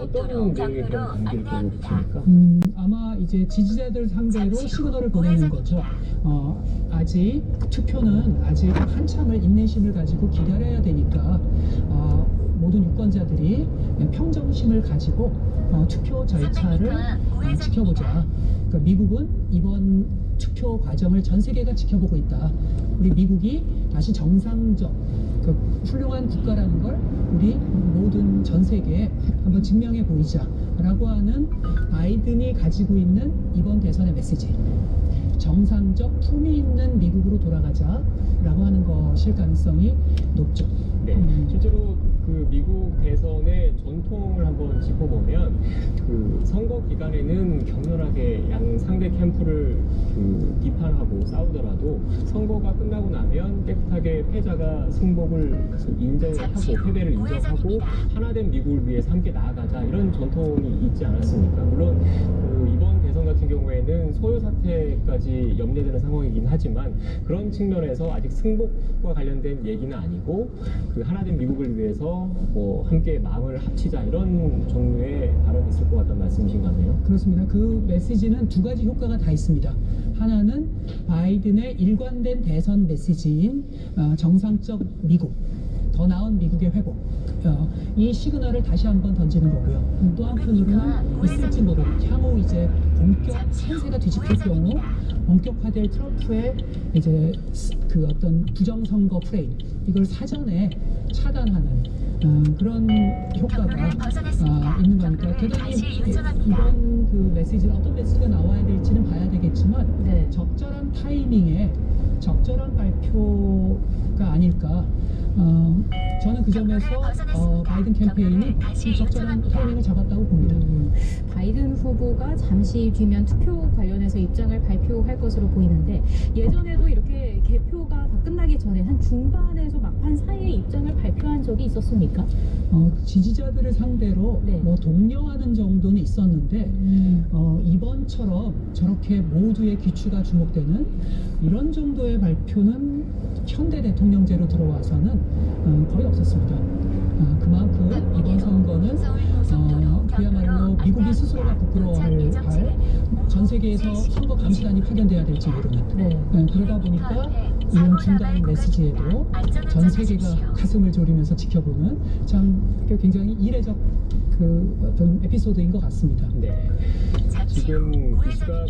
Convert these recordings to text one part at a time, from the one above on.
어떤 내용의 그런 관계를 보고 계십니까? 아마 이제 지지자들 상대로 시그널을 보내는 거죠. 아직 투표는 아직 한참을 인내심을 가지고 기다려야 되니까 모든 유권자들이 평정심을 가지고 투표 절차를 지켜보자. 그러니까 미국은 이번 투표 과정을 전 세계가 지켜보고 있다. 우리 미국이 다시 정상적 그 훌륭한 국가라는 걸 우리 모든 전 세계에 한번 증명해 보이자라고 하는 바이든이 가지고 있는 이번 대선의 메시지. 정상적 품위 있는 미국으로 돌아가자라고 하는 것일 가능성이 높죠. 네, 실제로 그 미국 대선의 전통을 한번 짚어보면 그 선거 기간에는 격렬하게 양 상대 캠프를 비판하고 싸우더라도 선거가 끝나고 나면 깨끗하게 패자가 승복을 인정하고 패배를 인정하고 하나된 미국을 위해서 함께 나아가자 이런 전통이 있지 않았습니까? 물론 이번 대선 같은 경우에는 소요 사태까지 염려되는 상황이긴 하지만 그런 측면에서 아직 승복과 관련된 얘기는 아니고 그 하나된 미국을 위해서 뭐 함께 마음을 합치자 이런 종류의 발언이 있을 것 같다는 말씀이신 것 같네요. 그렇습니다. 그 메시지는 두 가지 효과가 다 있습니다. 하나는 바이든의 일관된 대선 메시지인 정상적 미국, 더 나은 미국의 회복, 이 시그널을 다시 한번 던지는 거고요. 또 한편으로는 있을지 모르고 향후 이제 본격 판세가 뒤집힐 경우 본격화될 트럼프의 이제 그 어떤 부정선거 프레임 이걸 사전에 차단하는 그런 효과가 있는 거니까 대단히 이번 그 메시지는 어떤 메시지가 나와야 될지는 봐야 되겠지만 네. 적절한 타이밍에 적절한 발표가 아닐까. 저는 그 점에서 바이든 캠페인이 적절한 타이밍을 잡았다고 봅니다. 바이든 후보가 잠시 뒤면 투표 관련해서 입장을 발표할 것으로 보이는데 예전에도 이렇게 개표가 다 끝나기 전에 한 중반에서 막판 사이에 입장을 발표한 적이 있었습니까? 지지자들을 상대로 네. 뭐 독려하는 정도는 있었는데 이번처럼 저렇게 모두의 귀추가 주목되는 이런 정도의 발표는 현대 대통령제로 들어와서는 거의 없었습니다. 그만큼 이번 선거는 그야말로 미국이 스스로가 부끄러워할 전 세계에서 선거 감시단이 파견돼야 될지 모르는 그러다 보니까 이런 중단 메시지에도 전 세계가 가슴을 졸이면서 지켜보는 참 굉장히 이례적 그 어떤 에피소드인 것 같습니다. 네, 지금 이 시각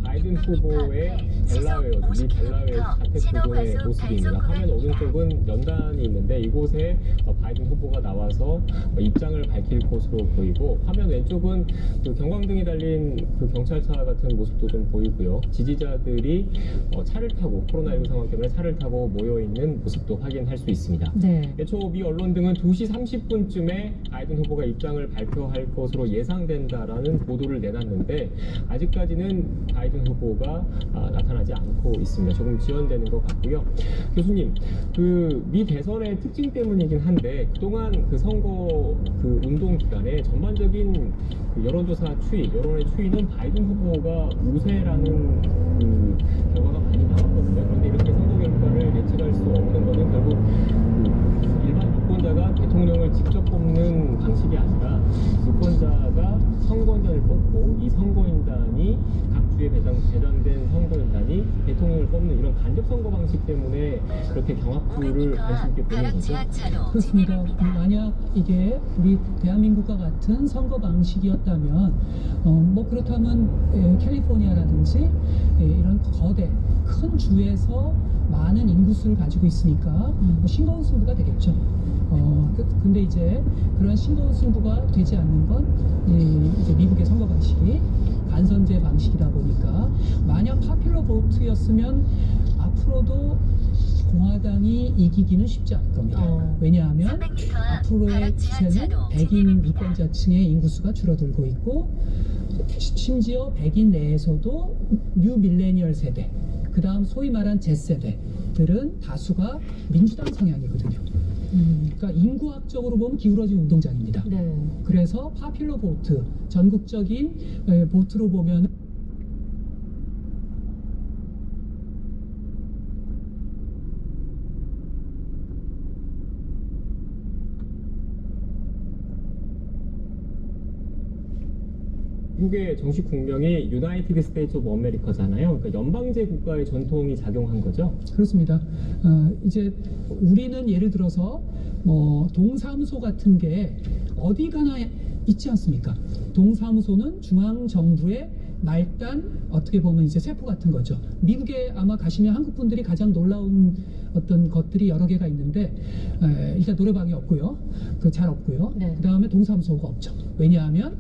바이든 후보의 델라웨어, 미 델라웨어 자택 부근의 모습입니다. 화면 오른쪽은 연단이 있는데 이곳에 바이든 후보가 나와서 입장을 밝힐 것으로 보이고 화면 왼쪽은 그 경광등이 달린 그 경찰차 같은 모습도 좀 보이고요. 지지자들이 차를 타고 코로나19 상황 때문에 차를 타고 모여있는 모습도 확인할 수 있습니다. 네. 애초 미 언론 등은 2시 30분쯤에 바이든 후보가 입장을 발표할 것으로 예상된다라는 보도를 내놨는데 아직까지는 바이든 후보가 나타나지 않고 있습니다. 조금 지연되는 것 같고요. 교수님, 그 미 대선의 특징 때문이긴 한데 그동안 그 선거 그 운동 기간에 전반적인 그 여론조사 추이, 여론의 추이는 바이든 후보가 우세라는 그 결과가 많이 나왔거든요. 그런데 이렇게 선거 결과를 예측할 수 없는 것은 결국 그 일반 유권자가 대통령을 직접 뽑는 방식이 아니라 유권자가 선거인단을 뽑고 이 선거인단이 각 주에 배정된 선거인단이 대통령을 뽑는 이런 간접 선거 방식 때문에 그렇게 경합주를 관심 있게 보는 거죠. 그렇습니다. 만약 이게 우리 대한민국과 같은 선거 방식이었다면 뭐 그렇다면 캘리포니아라든지 이런 거대 큰 주에서 많은 인구수를 가지고 있으니까 뭐 싱거운 승부가 되겠죠. 근데 이제 그런 싱거운 승부가 되지 않는 건 이제 미국의 선거 방식이 간선제 방식이다 보니까 만약 파퓰러 보트였으면 앞으로도 공화당이 이기기는 쉽지 않을 겁니다. 왜냐하면 앞으로의 추세는 백인 유권자층의 인구수가 줄어들고 있고 심지어 백인 내에서도 뉴 밀레니얼 세대 그 다음 소위 말한 Z세대들은 다수가 민주당 성향이거든요. 그러니까 인구학적으로 보면 기울어진 운동장입니다. 네. 그래서 파퓰러 보트, 전국적인 보트로 보면 미국의 정식 국명이 유나이티드 스테이츠 오브 아메리카잖아요. 그러니까 연방제 국가의 전통이 작용한 거죠. 그렇습니다. 이제 우리는 예를 들어서 뭐 동사무소 같은 게 어디 가나 있지 않습니까? 동사무소는 중앙 정부의 말단 어떻게 보면 이제 세포 같은 거죠. 미국에 아마 가시면 한국 분들이 가장 놀라운 어떤 것들이 여러 개가 있는데 일단 노래방이 없고요. 그 잘 없고요. 네. 그 다음에 동사무소가 없죠. 왜냐하면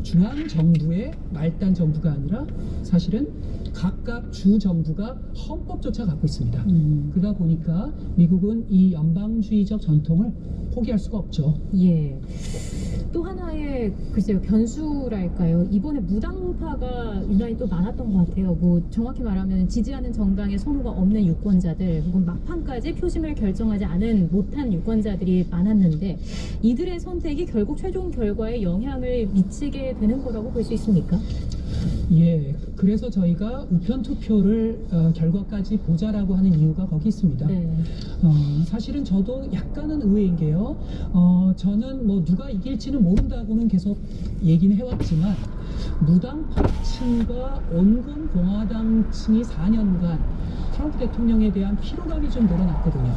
중앙 정부의 말단 정부가 아니라 사실은 각각 주 정부가 헌법조차 갖고 있습니다. 그러다 보니까 미국은 이 연방주의적 전통을 포기할 수가 없죠. 예. 또 하나의 글쎄요 변수랄까요. 이번에 무당파가 유난히 또 많았던 것 같아요. 뭐 정확히 말하면 지지하는 정당의 선호가 없는 유권자들, 혹은 막판까지 표심을 결정하지 않은 못한 유권자들이 많았는데 이들의 선택이 결국 최종 결과에 영향을 미치게 되는 거라고 볼 수 있습니까? 예, 그래서 저희가 우편 투표를 결과까지 보자라고 하는 이유가 거기 있습니다. 네. 사실은 저도 약간은 의외인 게요. 저는 뭐 누가 이길지는 모른다고는 계속 얘기는 해왔지만 무당파층과 온건 공화당층이 4년간 트럼프 대통령에 대한 피로감이 좀 늘어났거든요.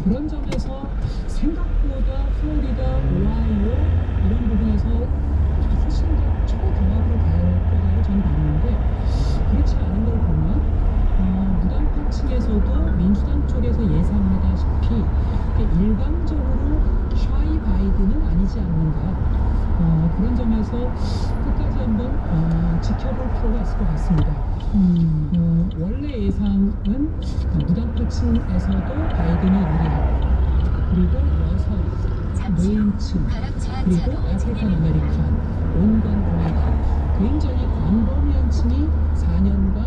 그런 점에서 생각보다 플로리다, 오하이오 이런 부분에서 훨씬 더 초경합으로 갈 거라고 저는 봤는데 그렇지 않은 걸 보면 무당파 층에서도 민주당 쪽에서 예상하다시피 일방적으로 샤이 바이든은 아니지 않는가 그런 점에서 끝까지 한번 지켜볼 필요가 있을 것 같습니다. 원래 예상은 무당파 층에서도 바이든이 유리하고 그리고 여성, 노인층 그리고 아프리칸 아메리칸 온건 공화당 굉장히 광범위한 층이 4년간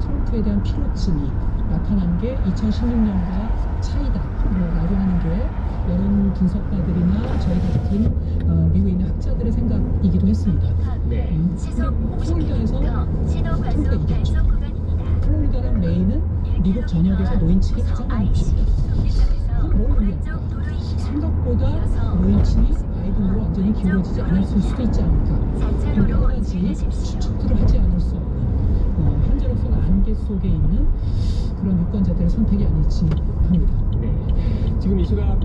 트럼프에 대한 피로증이 나타난 게 2016년과 차이다 라고 하는 게 여론 분석가들이나 저희 같은 미국에 있는 학자들의 생각이기도 했습니다. 네. 플로리다에서 트럼프가 이겼죠. 플로리다랑 메인은 미국 전역에서 노인층이 가장 많이 있습니다. 그럼 뭘 의미할까? 생각보다 노인층이 바이든으로 완전히 기울어지지 않았을 수도 있지 않을까. 여러 가지 추측들을 하지 않을 수 없는 현재로서는 안개 속에 있는 그런 유권자들의 선택이 아닐지 합니다. 네. 지금 이 시각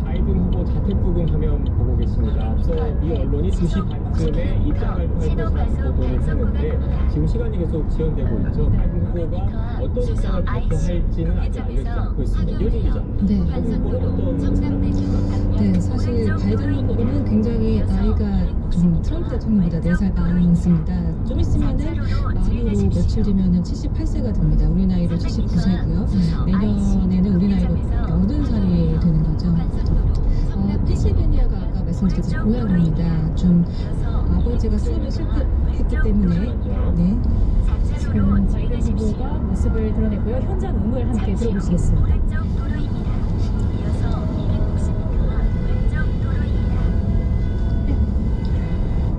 바이든 후보 자택 부근 화면 보고 계십니다. 앞서 미 언론이 2시 반쯤에 입장 발표할 것이라고 보도를 했는데 지금 시간이 계속 지연되고 있죠. 바이든 후보가 어떤 입장을 발표할지는 아직 알려지지 않고 있습니다. 이어진 기자. 네. 바이든 후보는 어떤 사람입니까? 네, 사실 바이든 후보는 굉장히 나이가 좀 트럼프 대통령보다 4살 많습니다. 좀 있으면은 만으로 며칠 뒤면은 78세가 됩니다. 우리 나이로 79세고요. 내년에는 우리 나이로 80살이 되는 거죠. 펜실베니아가 아까 말씀드렸듯이 고향입니다. 좀 아버지가 수업에 실패했기 때문에 네. 지금 바이든 후보가 모습을 드러냈고요. 현장 음을 함께 들어보시겠습니다.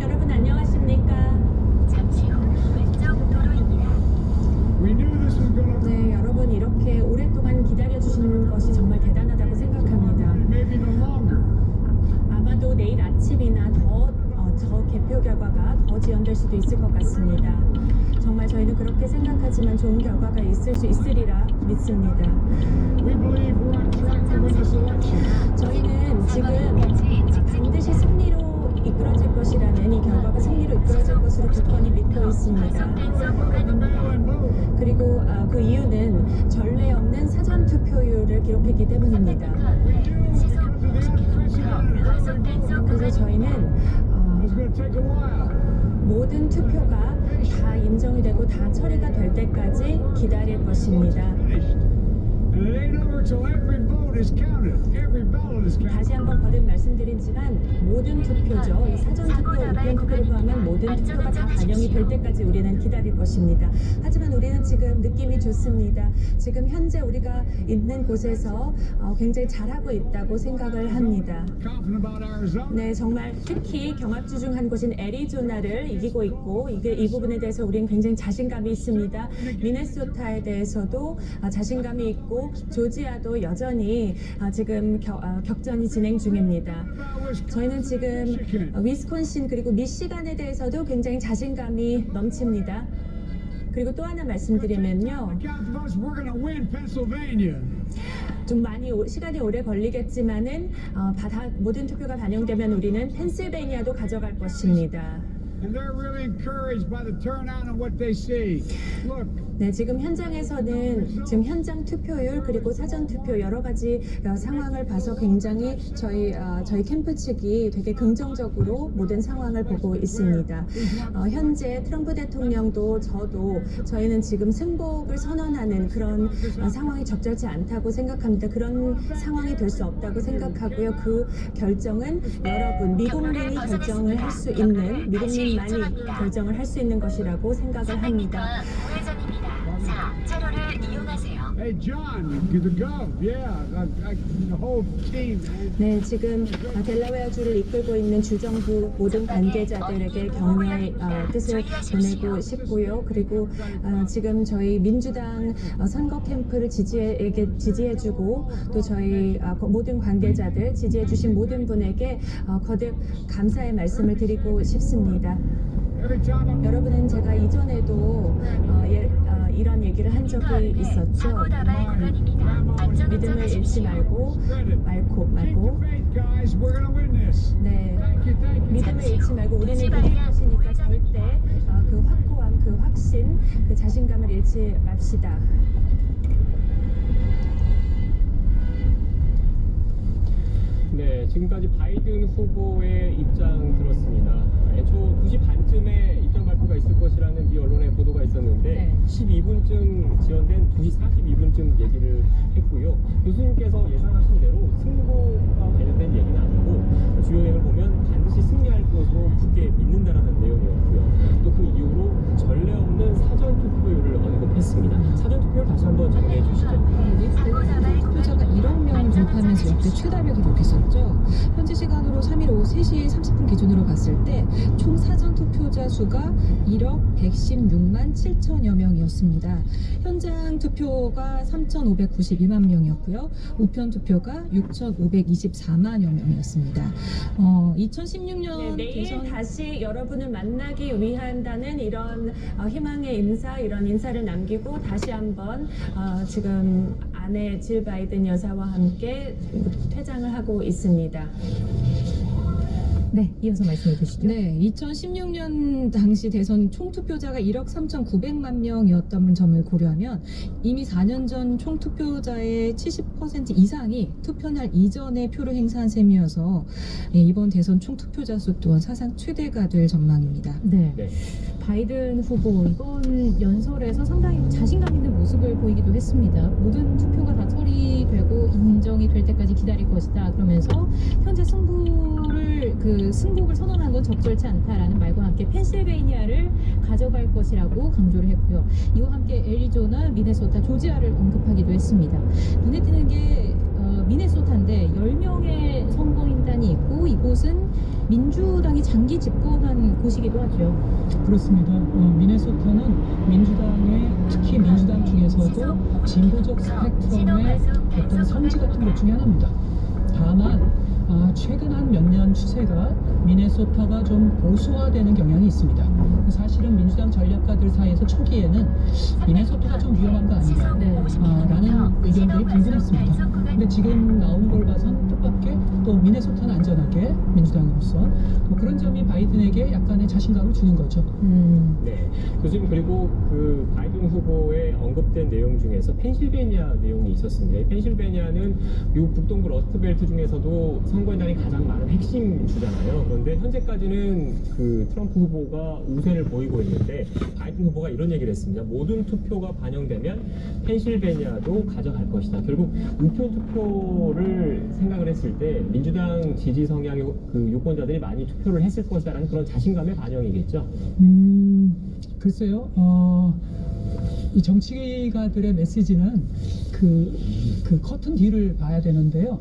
여러분 안녕하십니까? 잠시 후 왼쪽 도로입니다. 네, 여러분 이렇게 오랫동안 기다려주시는 것이 정말 대단하다고 생각합니다. 아마도 내일 아침이나 저 개표 결과가 더 지연될 수도 있을 것 같습니다. 정말 저희는 그렇게 생각하지만 좋은 결과가 있을 수 있으리라 믿습니다. 저희는 지금 반드시 승리로 이끌어질 것이라는 이 결과가 승리로 이끌어질 것으로 굳건히 믿고 있습니다. 그리고 그 이유는 전례 없는 사전 투표율을 기록했기 때문입니다. 그래서 저희는 모든 투표가 다 인정이 되고 다 처리가 될 때까지 기다릴 것입니다. 다시 한번 거듭 말씀드리지만 모든 투표죠. 이 사전 투표, 우편 투표를 포함한 모든 투표가 다 반영이 될 때까지 우리는 기다릴 것입니다. 하지만 우리는 지금 느낌이 좋습니다. 지금 현재 우리가 있는 곳에서 굉장히 잘하고 있다고 생각을 합니다. 네, 정말 특히 경합주 중 한 곳인 애리조나를 이기고 있고 이 부분에 대해서 우리는 굉장히 자신감이 있습니다. 미네소타에 대해서도 자신감이 있고 조지아도 여전히 상황이 지금 격전이 진행 중입니다. 저희는 지금 위스콘신 그리고 미시간에 대해서도 굉장히 자신감이 넘칩니다. 그리고 또 하나 말씀드리면요. 좀 많이 시간이 오래 걸리겠지만은 모든 투표가 반영되면 우리는 펜실베이니아도 가져갈 것입니다. And they're really encouraged by the turnout and what they see. Look. 네, 지금 현장에서는 지금 현장 투표율 그리고 사전 투표 여러 가지 상황을 봐서 굉장히 저희 캠프 측이 되게 긍정적으로 모든 상황을 보고 있습니다. 현재 트럼프 대통령도 저희는 지금 승복을 선언하는 그런 상황이 적절치 않다고 생각합니다. 그런 상황이 될 수 없다고 생각하고요. 그 결정은 여러분 미국민이 결정을 할 수 있는 미국민만이 결정을 할 수 있는 것이라고 생각을 합니다. Hey John, good to go. Yeah, the whole team. 네, 지금 델라웨어주를 이끌고 있는 주정부 모든 관계자들에게 격려의 뜻을 보내고 싶고요. 그리고 지금 저희 민주당 선거 캠프를 지지해주고 또 저희 모든 관계자들 지지해주신 모든 분에게 거듭 감사의 말씀을 드리고 싶습니다. 여러분은 제가 이전에도 이런 얘기를 한 적이 있었죠. 믿음을 잃지 말고. 네, 믿음을 잃지 말고 우리는 이길 것이니까 절대 그 확고함, 그 확신, 그 자신감을 잃지 맙시다. 네, 지금까지 바이든 후보의 입장 들었습니다. 애초 2시 반쯤에 입장 발표가 있을 것이라는 미 언론의 보도가 있었는데 네. 12분쯤 지연된 2시 42분쯤 얘기를 했고요. 교수님께서 예상하신 대로 승부와 관련된 얘기는 아니고 주요 내용을 보면 반드시 승리할 것으로 굳게 믿는다라는 내용이었고요. 또 그 이후로 전례 없는 사전 투표율을 언급했습니다. 사전 투표율 다시 한번 정리해 주시죠. 투표자가 1억 명을 돌파하면서 역대 최다를 기록했었죠. 현지 시간으로 3일 오후 3시 30분 기준으로 봤을 때 총 사전 투표자 수가 1억 116만 7천여 명이었습니다. 현장 투표가 3,592만 명이었고요. 우편 투표가 6,524만여 명이었습니다. 2016년 네, 내일 대선 다시 여러분을 만나기 위한다는 이런 희망의 인사, 이런 인사를 남기고 다시 한번 지금 아내 질 바이든 여사와 함께 퇴장을 하고 있습니다. 네, 이어서 말씀해 주시죠. 네, 2016년 당시 대선 총투표자가 1억 3,900만 명이었던 점을 고려하면 이미 4년 전 총투표자의 70% 이상이 투표날 이전에 표를 행사한 셈이어서 이번 대선 총투표자 수 또한 사상 최대가 될 전망입니다. 네. 네. 바이든 후보 이번 연설에서 상당히 자신감 있는 모습을 보이기도 했습니다. 모든 투표가 다 처리되고 인정이 될 때까지 기다릴 것이다. 그러면서 현재 승복을 선언한 건 적절치 않다라는 말과 함께 펜실베이니아를 가져갈 것이라고 강조를 했고요. 이와 함께 애리조나, 미네소타, 조지아를 언급하기도 했습니다. 눈에 띄는 게 미네소타인데 10명의 선거인단이 있고 이곳은 민주당이 장기 집권한 곳이기도 하죠. 그렇습니다. 미네소타는 특히 민주당 중에서도 진보적 스펙트럼의 어떤 성지 같은 것 중에 하나입니다. 다만 최근 한 몇 년 추세가 미네소타가 좀 보수화되는 경향이 있습니다. 사실은 민주당 전략가들 사이에서 초기에는 미네소타가 좀 위험한 거 아닌가 라는 의견들이 분분했습니다. 근데 지금 나오는 걸 봐선 뜻밖의 또 미네소타는 안전하게 민주당으로서 그런 점이 바이든에게 약간의 자신감을 주는 거죠. 네, 교수님 그리고 그 바이든 후보의 언급된 내용 중에서 펜실베니아 내용이 있었습니다. 펜실베니아는 미국 북동부 러스트벨트 중에서도 선거인단이 가장 많은 핵심 주잖아요. 그런데 현재까지는 그 트럼프 후보가 우세를 보이고 있는데 바이든 후보가 이런 얘기를 했습니다. 모든 투표가 반영되면 펜실베니아도 가져갈 것이다. 결국 우편 투표를 생각을 했을 때 민주당 지지 성향의 그 유권자들이 많이 투표를 했을 것이라는 그런 자신감의 반영이겠죠. 글쎄요. 이 정치가들의 메시지는 그 커튼 뒤를 봐야 되는데요.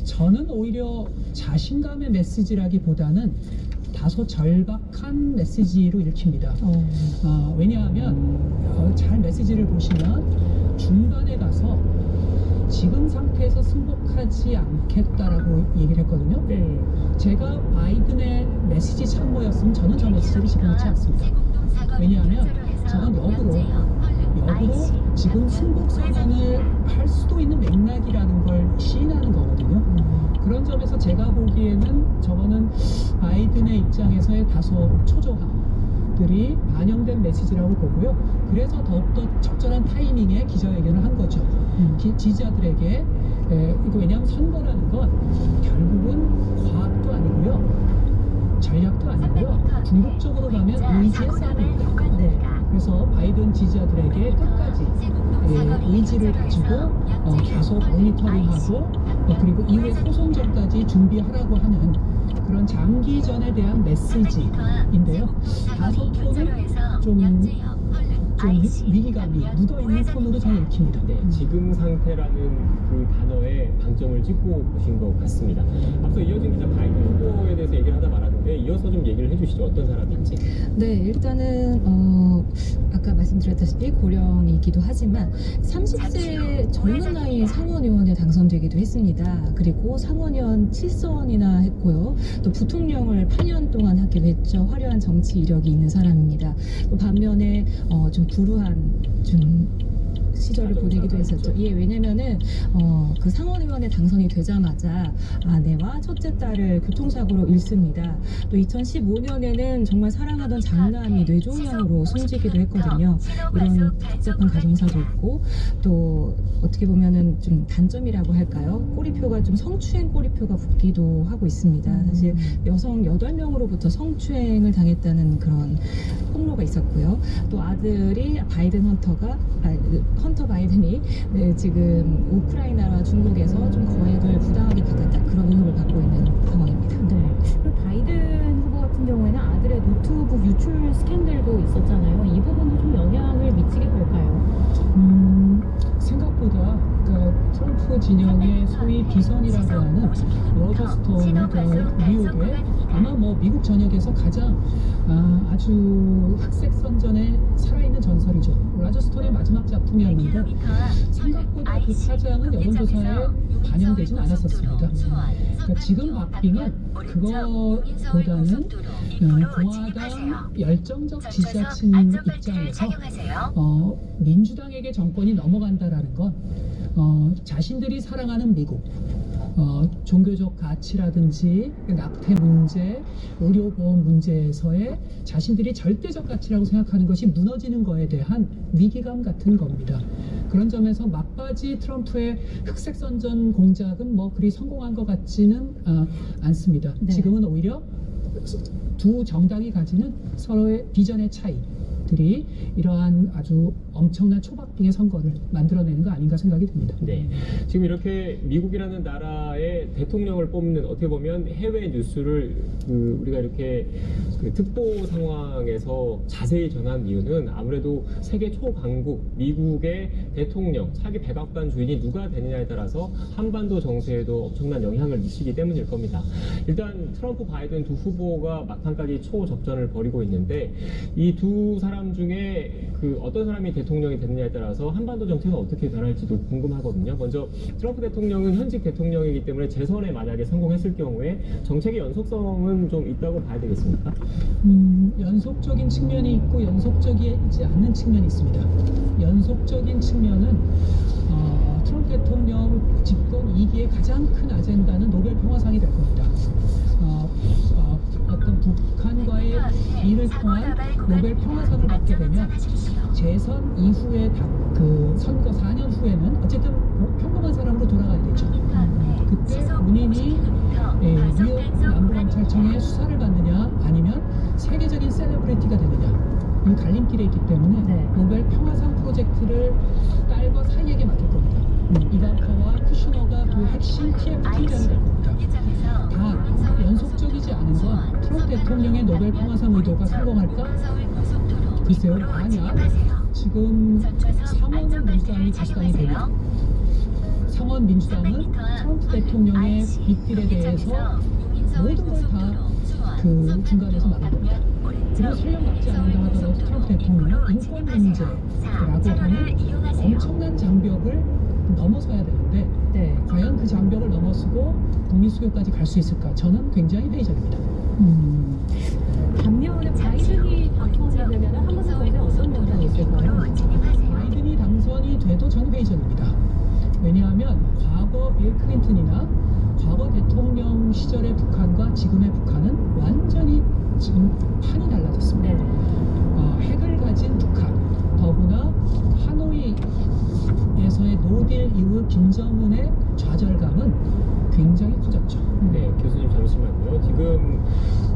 저는 오히려 자신감의 메시지라기보다는 다소 절박한 메시지로 읽힙니다. 왜냐하면 잘 메시지를 보시면 중반에 가서 지금 상태에서 승복하지 않겠다라고 얘기를 했거든요. 네. 제가 바이든의 메시지 참모였으면 저는 저 메시지를 집어넣지 않습니다. 왜냐하면 저는 역으로 지금 승복 선언을 할 수도 있는 맥락이라는 걸 시인하는 거거든요. 그런 점에서 제가 보기에는 저거는 바이든의 입장에서의 다소 초조함들이 반영된 메시지라고 보고요. 그래서 더욱더 적절한 타이밍에 기자회견을 한 거죠. 지지자들에게 이거 왜냐하면 선거라는 건 결국은 과학도 아니고요, 전략도 아니고요, 궁극적으로 가면 의지의 싸움입니다. 네. 그래서 바이든 지지자들에게 끝까지 의지를 가지고 계속 모니터링하고 그리고 이후에 소송전까지 준비하라고 하는 그런 장기전에 대한 메시지인데요. 다소 톤은 좀 위기감이 묻어있는 톤으로 저는 읽힙니다. 네, 지금 상태라는 그 단어에 방점을 찍고 보신 것 같습니다. 앞서 이어진 기자 바이든 후보에 대해서 얘기를 하다 말았는데 이어서 좀 얘기를 해주시죠. 어떤 사람인지. 네, 일단은 아까 말씀드렸다시피 고령이기도 하지만 30세 젊은 나이에 상원의원에 당선되기도 했습니다. 그리고 상원의원 7선이나 했고요. 또 부통령을 8년 동안 하기도 했죠. 화려한 정치 이력이 있는 사람입니다. 또 반면에 좀 불우한 시절을 보내기도 했었죠. 예, 왜냐면은 그 상원의원에 당선이 되자마자 아내와 첫째 딸을 교통사고로 잃습니다. 또 2015년에는 정말 사랑하던 장남이 뇌종양으로 숨지기도 했거든요. 이런 복잡한 가정사도 있고, 또 어떻게 보면은 좀 단점이라고 할까요? 꼬리표가 좀 성추행 꼬리표가 붙기도 하고 있습니다. 사실 여성 8명으로부터 성추행을 당했다는 그런 폭로가 있었고요. 또 아들이 헌터 바이든이 지금 우크라이나와 중국에서 좀 거액을 부당하게 받았다, 그런 의혹을 받고 있는 상황입니다. 네. 그 바이든 후보 같은 경우에는 아들의 노트북 유출 스캔들도 있었잖아요. 이 부분도 좀 영향을 미치게 될까요? 생각보다 트럼프 진영의 소위 비선이라고 하는 로저 스톤 뉴욕에 아마 미국 전역에서 가장 아주 흑색 선전에 살아있는 전설이죠. 로저 스톤의 마지막 작품이었는데 생각보다 그 사장은 여론조사에 반영되진 않았었습니다. 그러니까 지금 박빙은 그거보다는 공화당 열정적 지지자층 입장에서 민주당에게 정권이 넘어간다라는 건 자신들이 사랑하는 미국, 종교적 가치라든지 낙태 문제, 의료보험 문제에서의 자신들이 절대적 가치라고 생각하는 것이 무너지는 거에 대한 위기감 같은 겁니다. 그런 점에서 막바지 트럼프의 흑색 선전 공작은 그리 성공한 것 같지는 않습니다. 네. 지금은 오히려 두 정당이 가지는 서로의 비전의 차이들이 이러한 아주 엄청난 초박빙의 선거를 만들어내는 거 아닌가 생각이 듭니다. 네. 지금 이렇게 미국이라는 나라의 대통령을 뽑는, 어떻게 보면 해외 뉴스를 우리가 이렇게 특보 상황에서 자세히 전한 이유는 아무래도 세계 초강국 미국의 대통령, 차기 백악관 주인이 누가 되느냐에 따라서 한반도 정세에도 엄청난 영향을 미치기 때문일 겁니다. 일단 트럼프, 바이든 두 후보가 막판까지 초접전을 벌이고 있는데 이 두 사람 중에 어떤 사람이 대통령이 되느냐에 따라서 한반도 정책은 어떻게 변할지도 궁금하거든요. 먼저 트럼프 대통령은 현직 대통령이기 때문에 재선에 만약에 성공했을 경우에 정책의 연속성은 좀 있다고 봐야 되겠습니까? 연속적인 측면이 있고 연속적이지 않는 측면이 있습니다. 연속적인 측면은 트럼프 대통령 집권 2기의 가장 큰 아젠다는 노벨 평화상이 될 겁니다. 어떤 북한과의 일을 통한 노벨 평화상을 받게 되면 재선 이후에 그 선거 4년 후에는 어쨌든 평범한 사람으로 돌아가야 되죠. 그때 본인이 뉴욕 남부검찰청의 수사를 받느냐 아니면 세계적인 셀러브리티가 되느냐, 이 갈림길에 있기 때문에 네. 노벨 평화상 프로젝트를 딸과 사이에게 맡길 겁니다. 이바카와 쿠슈너가 그 핵심 TF 팀장이 될 겁니다. 다 연속적이지 않은 건 트럼프 대통령의 노벨 평화상 의도가 성공할까? 글쎄요, 만약 지금 상원 민주당이 가시당이 되면 상원 민주당은 트럼프 대통령의 빅딜에 대해서 모든 걸 다 그 중간에서 말한 겁니다. 그리고 설령 막지 않는다 하더라도 트럼프 대통령은 인권 문제라고 하는 엄청난 장벽을 넘어서야 되는데 네. 과연 그 장벽을 넘어서고 국민 수교까지 갈 수 있을까? 저는 굉장히 회의적입니다. 반면에 바이든이 당선이 되면 한국 정치에 어떤 영향이 있을까요? 바이든이 당선이 돼도 저는 회의적입니다. 왜냐하면 과거 빌 클린턴이나 과거 대통령 시절의 북한과 지금의 북한은 완전히 지금 판이 달라졌습니다. 네. 핵을 가진 북한, 더구나 하노이에서의 노딜 이후 김정은의 좌절감은 굉장히 커졌죠. 네, 교수님 잠시만요. 지금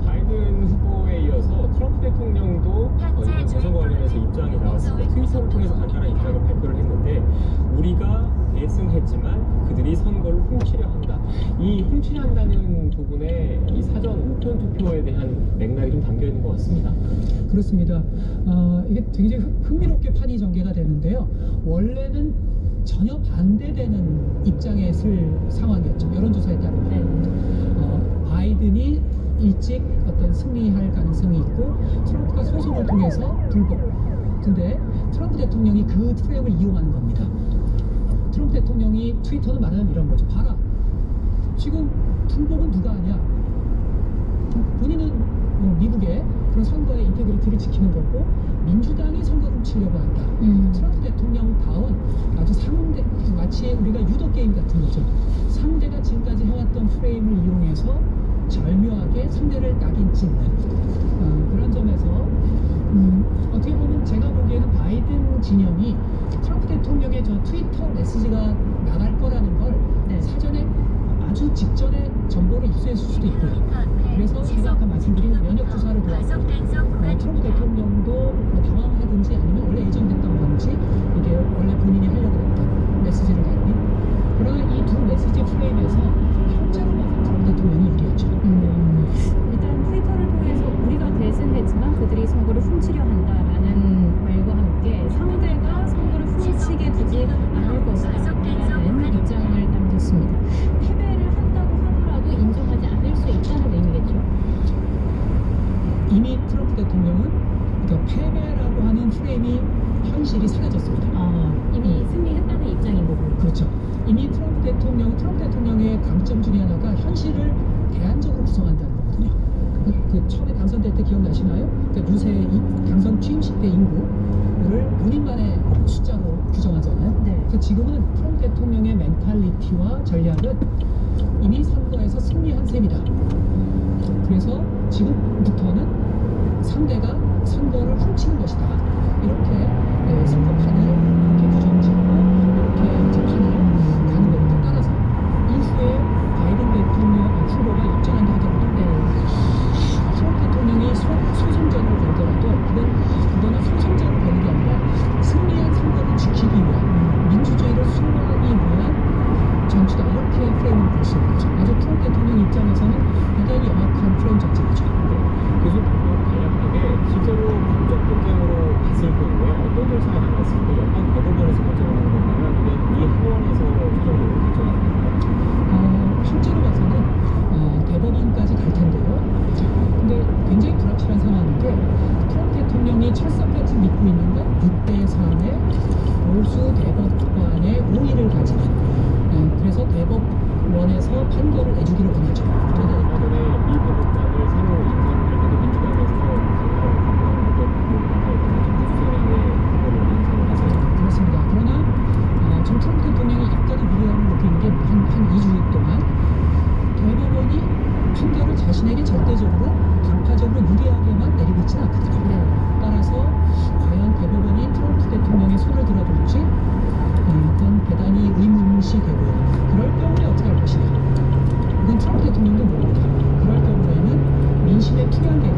바이든 후보에 이어서 트럼프 대통령도 이번 재선거 관련해서 입장이 나왔습니다. 트위터를 통해서 간단한 입장을 발표를 했는데 우리가 대승했지만 그들이 선거를 훔치려 한다. 이 훔치려 한다는 부분에 이 사전 우편 투표에 대한 맥락이 좀 담겨 있는 것 같습니다. 그렇습니다. 이게 굉장히 흥미롭게 판이 전개가 되는데요. 원래는 전혀 반대되는 입장에 쓸 상황이었죠. 여론조사에 따르면. 네. 바이든이 일찍 어떤 승리할 가능성이 있고 트럼프가 소송을 통해서 불복. 근데 트럼프 대통령이 그 프레임을 이용하는 겁니다. 트럼프 대통령이 트위터는 말하면 이런 거죠. 봐라. 지금 불복은 누가 하냐? 본인은 미국의 그런 선거의 인테그리티를 지키는 거고 민주당이 선거를 훔치려고 한다. 트럼프 대통령다운 아주 상대, 마치 우리가 유도 게임 같은 거죠. 상대가 지금까지 해왔던 프레임을 이용해서 절묘하게 상대를 낙인 찍는 그런 점에서 어떻게 보면 제가 보기에는 바이든 진영이 트럼프 대통령의 저 트위터 메시지가 나갈 거라는 걸 네. 사전에 아주 직전에 정보를 입수했을 수도 있고요. 그래서 제가 아까 말씀드린 면역 주사를 도와서 트럼프 대통령도 뭐 당황하든지 아니면 원래 예정됐던 건지 이게 원래 본인이 하려고 했던 메시지를 달린 그러나 이 두 메시지 프레임에서 현재로 봐서 트럼프 대통령이 유리하죠. 일단 트위터를 통해서 우리가 대승했지만 그들이 선거를 훔치려 한다라는 말과 함께 상대가 선거를 훔치게 두지 않을 것이다라는 입장을 남겼습니다. 패배를 한다고 하더라도 인정하지 않을 수 있다는 의미겠죠. 이미 트럼프 대통령은 그러니까 패배라고 하는 프레임이 현실이 사라졌습니다. 이미 승리했다는 입장인 거고요. 그렇죠. 이미 트럼프 대통령의 강점 중에 하나가 현실을 대안적으로 구성한다는 거거든요. 그 처음에 당선될 때 기억나시나요? 그러니까 유세 당선 취임식 때 인구를 본인만의 숫자로 규정하잖아요. 네. 그래서 지금은 트럼프 대통령의 멘탈리티와 전략은 이미 선거에서 승리한 셈이다. 그래서 지금부터는 상대가 선거를 훔치는 것이다. 이렇게 선거판을 이렇게 규정짓고 이렇게 이제 판을 가는 겁니다. 따라서 이후에 바이든 대통령 후보가 역전한다 하더라도 트럼프 대통령이 소송전을 걸더라도 그거는 소송전을 거는 게 아니라 승리한 선거를 지키기 위한 민주주의를 수호하기 위한 전투다. 이렇게 프레임을 볼 수 있는 거죠. 아주 트럼프 대통령 입장에서는 대단히 영악한 프레임 전쟁이죠. 교수 간략하게 실제로 법적 분쟁으로 갔을 경우에 어떤 절차가 나갔을 때 연방 대법원에서 결정을 하는 건가요? 아니면 이 하원에서 최종적으로 결정하는 건가요? 실제로 봐서는 대법원까지 갈 텐데요. 근데 굉장히 불확실한 상황인 게 트럼프 대통령이 철석같이 믿고 있는 건 6대 3의 보수 대법관의 우위를 가지는 그래서 대법원에서 판결을 내주기를 원하죠. 얼마 전에 이 대법관을 새로 인선할 때도 민주당에서 강력한 의견을 받아오고 보수선의회 후보를 인선을 해서 그렇습니다. 그러나 지금 트럼프 대통령이 약간의 무리함을 느끼는 게 한 2주 동안 대법원이 판결을 자신에게 절대적으로 강파적으로 유리하게만 내리고 있지는 않거든요. 따라서 과연 대법원이 트럼프 대통령의 손을 들어줄지 그건 대단히 의문시 되고요. 그럴 경우에 어떻게 할 것이냐. 이건 트럼프 대통령도 모릅니다. 그럴 경우에는 민심의 투명계가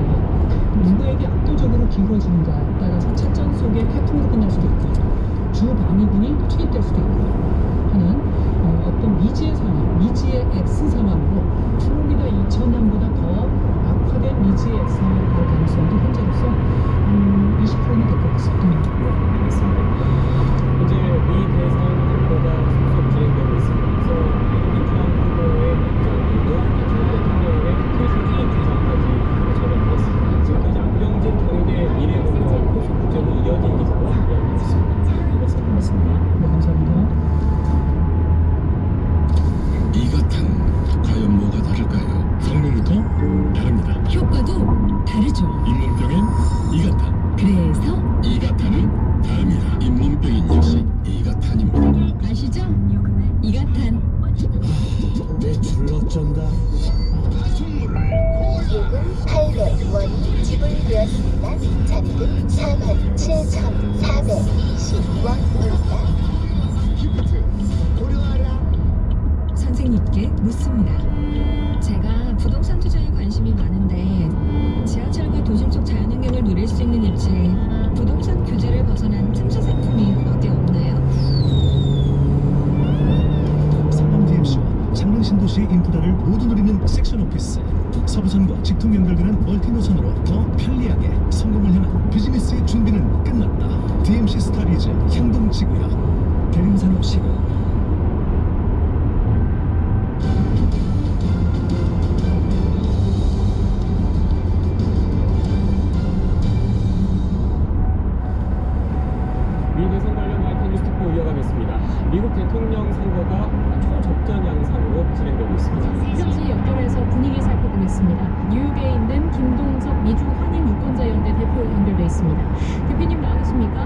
누구에게 압도적으로 기울어지는가에 따라서 찻잔 속의 태풍으로 끝날 수도 있고 주 방위군이 투입될 수도 있고 하는 어떤 미지의 상황, 미지의 X 상황으로 플로리다 2000년보다 더 악화된 미지의 X 상황으로 갈 가능성도 현재로서 20%는 될 것 같습니다. 네, 알겠습니다. 이제 미 대선 대표가 속속 진행되고 있습니다. 그래서 민주당 후보의 입장이고 트럼프 대통령의 최종적인 주장까지 잇몸병엔 이가탄. 그래서 이가탄은 다음이다. 잇몸병인 역시 이가탄입니다. 아시죠? 이가탄. 매출을 어쩐다. 선물을 요금 800원이 지불되었습니다. 잔금 47,420원입니다. 선생님께 묻습니다. 제가 부동산 투자에 관심이 많은데 지하철과 도심 속 자연환경을 누릴 수 있는 입지에 부동산 규제를 벗어난 틈새 상품이 어디 없나요? 상암 DMC와 창릉 신도시의 인프라를 모두 누리는 섹션 오피스. 서부선과 직통 연결되는 멀티 노선으로 더 편리하게 성공을 향한 비즈니스의 준비는 끝났다. DMC 스타리즈 향동지구역 대림산업시구. 미 대선 관련 YTN 뉴스 특보 이어가겠습니다. 미국 대통령 선거가 초접전 양상으로 진행되고 있습니다. 현지 연결해서 분위기 살펴보겠습니다. 뉴욕에 있는 김동석 미주 한인 유권자연대 대표 연결돼 있습니다. 대표님 나와 계십니까?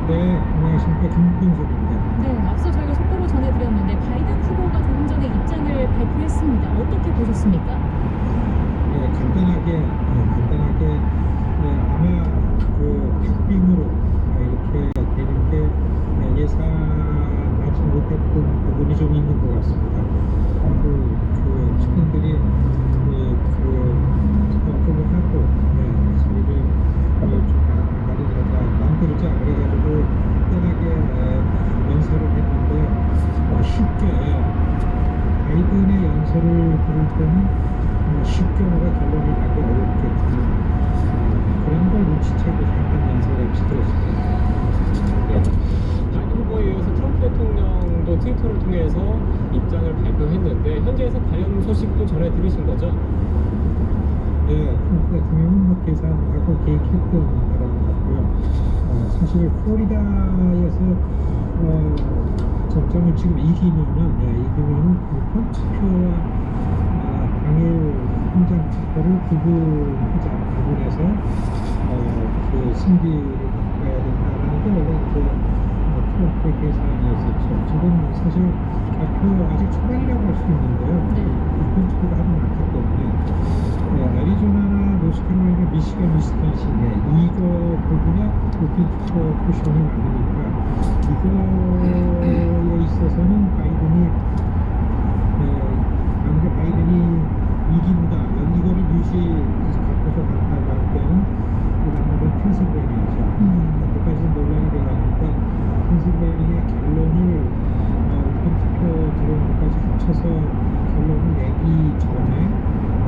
네, 안녕하십니까. 김동석입니다. 네, 앞서 저희가 속보로 전해드렸는데 바이든 후보가 조금 전에 입장을 발표했습니다. 어떻게 보셨습니까? 네, 간단하게 아마 그 박빙으로 이렇게 되는 게 예상하지 못했던 부분이 좀 있는 것 같습니다. 그 측근들이 언급을 하고 자리를 좀 마련하자 만들자 그래가지고 간단하게 연설을 했는데 쉽게 바이든의 연설을 들을 때는 쉽게 뭐가 결론이 나기 어렵겠지. 그런 걸 눈치채고 약간 연설을 들었습니다. 네. 바이든 후보에 이어서 트럼프 대통령도 트위터를 통해서 입장을 발표했는데 현지에서 관련 소식도 전해 들으신 거죠? 네, 트럼프 대통령은 뭐 계산하고 계획했던 바람 같고요. 사실 플로리다에서 접점을 지금 이기면은 우편 투표와 당일 현장 투표를 구분하자 구분해서 그 승기를 가야 된다라는 게 원래 이제 트럼프의 계산이었었죠. 지금 사실 발표 아직 초반이라고 할 수 있는데요. 우편 투표가 아주 많기 때문에 애리조나나 노스캐롤라이나 미시간 위스콘신 이거 부분에 우편 투표 포션이 많으니까 이거에 있어서는 만약에 바이든이 이긴다, 이거를 갖고서 간다고 할 때는 남은 펜실베니아죠. 여기까지 논란이 되어가니까 펜실베니아 결론을 우편 투표 들어온 것까지 합쳐서 결론을 내기 전에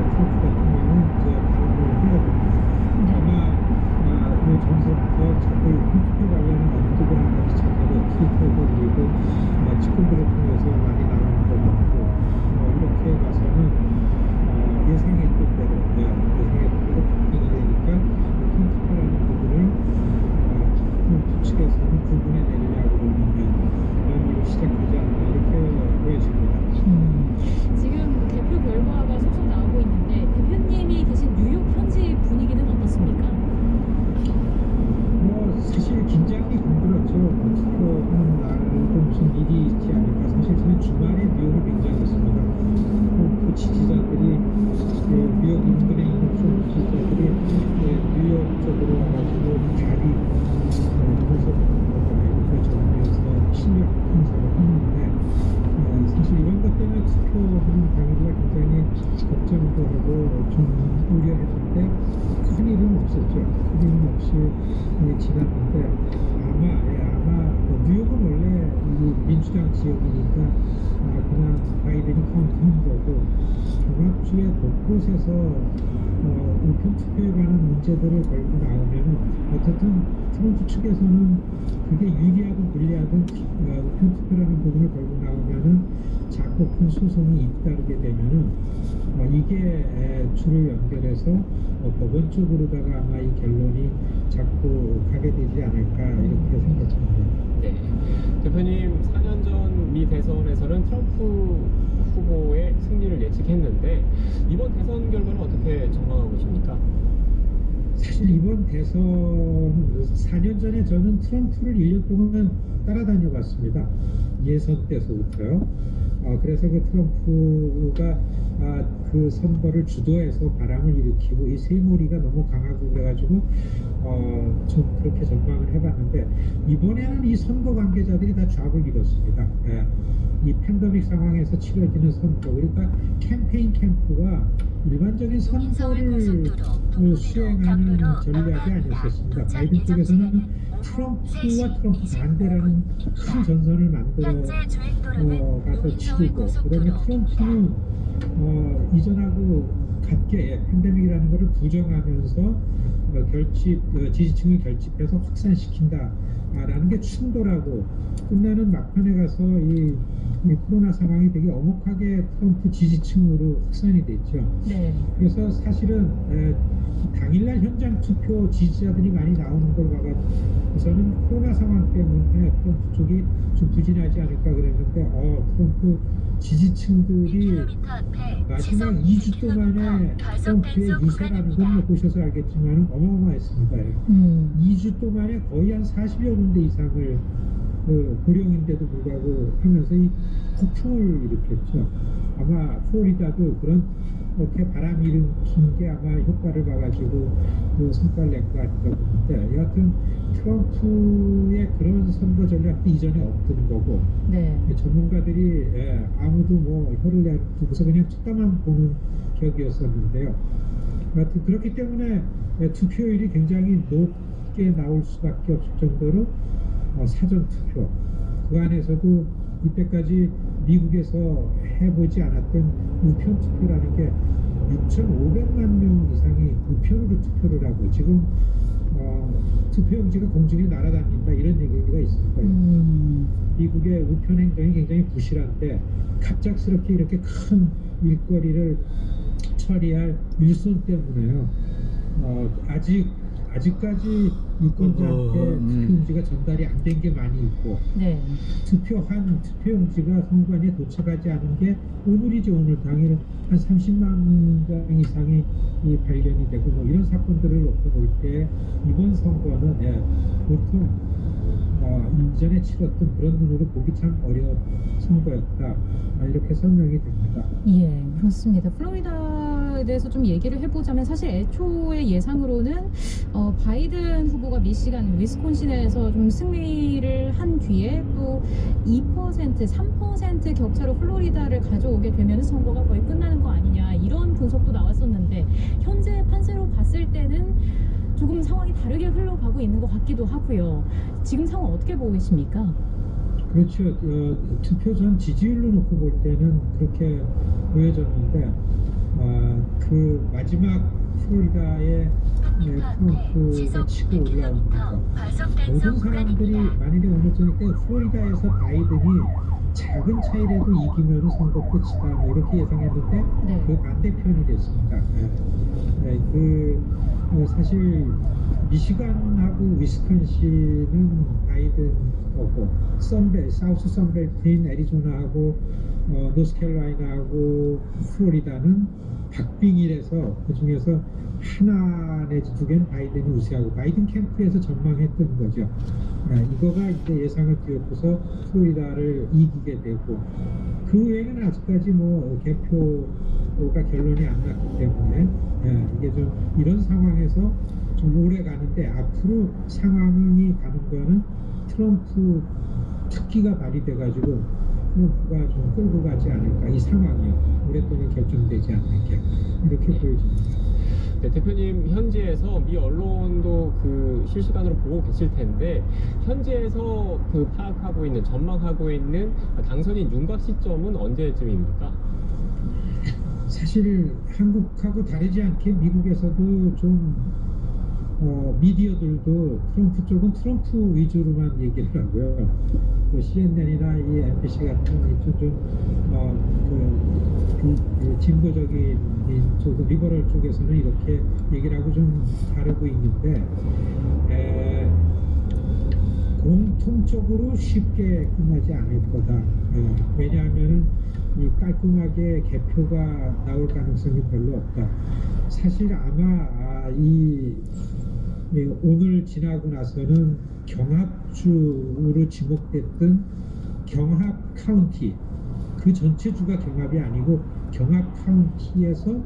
트럼프 대통령은 이제 발언을 해야 됩니다. 아마 그 전서부터 자꾸 우편 투표 관련한 언급을 하기 시작하고 트위터도 그리고 측근들을 통해서 많이 나오는 것 같고 이렇게 가서는 예상했던 대로 바뀌게 되니까 우편 투표라는 부분을 트럼프 측에서는 구분해 내리려고 그러는 일을 시작하지 않나 이렇게 보여집니다. 지금 대표 결과가 속속 나오고 있는데 대표님이 계신 뉴욕 현지 분위기는 어떻습니까? 사실 긴장이 공들었죠. 투표하는 날도 무슨 일이 있지 않을까. 사실 저는 주말에 뉴욕을 굉장했습니다. 그 지지자들이 뉴욕 인근에 있는 지지자들이 뉴욕 쪽으로 와가지고 다리 그래서 이렇게 정리해서 실력 행사를 했는데 사실 이런 것 때문에 투표하는 당일날 굉장히 걱정도 하고 좀 우려했는데 큰일은 없었죠. 큰일은 없이 지났는데 아마 뉴욕은 원래 민주당 지역이니까 그냥 바이든이 카운트한 거고 종합주의 곳곳에서 우편 투표에 관한 문제들을 걸고 나오면은 어쨌든 트럼프 측에서는 그게 유리하든 불리하든 우편 투표라는 부분을 걸고 나오면은 작고 큰 소송이 잇따르게 되면은 이게 줄을 연결해서 법원 쪽으로다가 아마 이 결론이 자꾸 가게 되지 않을까 이렇게 생각합니다. 네. 대표님 4년 전 미 대선에서는 트럼프 후보의 승리를 예측했는데 이번 대선 결과는 어떻게 전망하고 계십니까? 사실 이번 대선 4년 전에 저는 트럼프를 1년 동안 따라다녀 봤습니다. 예선 때서부터요. 그래서 그 트럼프가 그 선거를 주도해서 바람을 일으키고 이 쇠몰이가 너무 강하고 그래가지고 좀 그렇게 전망을 해봤는데 이번에는 이 선거 관계자들이 다 좌를 잃었습니다. 예. 이 팬데믹 상황에서 치러지는 선거, 그러니까 캠페인 캠프가 일반적인 선거를 수행하는 전략이 아니었었습니다. 바이든 쪽에서는 트럼프와 트럼프 반대라는 큰 전선을 만들어 가서 치르고, 그다음에 트럼프는 이전하고 같게 팬데믹이라는 것을 부정하면서 지지층을 결집해서 확산시킨다라는 게 충돌하고 끝나는 막판에 가서 이 코로나 상황이 되게 엄혹하게 트럼프 지지층으로 확산이 됐죠. 네. 그래서 사실은 당일날 현장 투표 지지자들이 많이 나오는 걸 봐서는 코로나 상황 때문에 트럼프 쪽이 좀 부진하지 않을까 그랬는데 트럼프 지지층들이 마지막 2주 동안에 트럼프의 유세라는 건 보셔서 알겠지만 어마어마했습니다. 2주 동안에 거의 한 40여 군데 이상을 고령인데도 불구하고 하면서 이 폭풍을 일으켰죠. 아마 플로리다도 그렇게 바람 일으킨 게 아마 효과를 봐가지고 성과를 낸 것 같다 보는데, 여하튼 트럼프의 그런 선거 전략도 이전에 없던 거고, 네. 전문가들이 아무도 혀를 내두고서 그냥 쳤다만 보는 격이었었는데요. 여하튼 그렇기 때문에 투표율이 굉장히 높게 나올 수밖에 없을 정도로 사전 투표, 그 안에서도 이때까지 미국에서 해보지 않았던 우편 투표라는 게 6,500만 명 이상이 우편으로 투표를 하고, 지금 투표용지가 공중에 날아다닌다 이런 얘기가 있습니다. 미국의 우편 행정이 굉장히 부실한데 갑작스럽게 이렇게 큰 일거리를 처리할 일손 때문에요. 아직까지 유권자한테 투표용지가 전달이 안 된 게 많이 있고, 네. 투표용지가 선관위에 도착하지 않은 게 오늘이죠. 오늘 당일 한 30만 장 이상이 발견이 되고 이런 사건들을 놓고 볼 때 이번 선거는 보통 이전에 치렀던 그런 눈으로 보기 참 어려운 선거였다, 이렇게 설명이 됩니다. 예, 그렇습니다. 플로리다에 대해서 좀 얘기를 해보자면 사실 애초의 예상으로는 바이든 후보가 미시간, 위스콘신에서 좀 승리를 한 뒤에 또 2%, 3% 격차로 플로리다를 가져오게 되면 선거가 거의 끝나는 거 아니냐 이런 분석도 나왔었는데, 현재 판세로 봤을 때는 조금 상황이 다르게 흘러가고 있는 것 같기도 하고요. 지금 상황 어떻게 보고 계십니까? 그렇죠. 투표 전 지지율로 놓고 볼 때는 그렇게 보여졌는데, 그 마지막 플로리다의 트럼프가 치고 올라오는 거, 모든 사람들이 만일에 오늘 저녁에 플로리다에서 바이든이 작은 차이라도 이기면 선거 끝이다 이렇게 예상했는데, 네. 그 반대편이 됐습니다. 사실 미시간하고 위스콘신은 바이든 거고, 사우스 선벨트인 애리조나하고 노스캐롤라이나하고 플로리다는 박빙이라서 그 중에서 하나 내지 두 개는 바이든이 우세하고 바이든 캠프에서 전망했던 거죠. 이거가 이제 예상을 뛰었고서 플로리다를 이기게 되고, 그 외에는 아직까지 개표가 결론이 안 났기 때문에 이게 좀 이런 상황에서 좀 오래 가는데, 앞으로 상황이 가는 거는 트럼프 특기가 발휘돼가지고 트럼프가 좀 끌고 가지 않을까, 이 상황이요. 오랫동안 결정되지 않는 게 이렇게 보여집니다. 네, 대표님, 현지에서 미 언론도 실시간으로 보고 계실 텐데, 현지에서 파악하고 있는, 전망하고 있는 당선인 윤곽 시점은 언제쯤입니까? 사실 한국하고 다르지 않게 미국에서도 좀 미디어들도 트럼프 쪽은 트럼프 위주로만 얘기를 하고요. CNN이나 이 MBC 같은 이쪽 좀 진보적인 쪽, 리버럴 쪽에서는 이렇게 얘기를 하고 좀 다르고 있는데, 공통적으로 쉽게 끝나지 않을 거다. 왜냐하면 이 깔끔하게 개표가 나올 가능성이 별로 없다. 사실 아마 이 오늘 지나고 나서는 경합주로 지목됐던 경합 카운티, 그 전체 주가 경합이 아니고 경합 카운티에서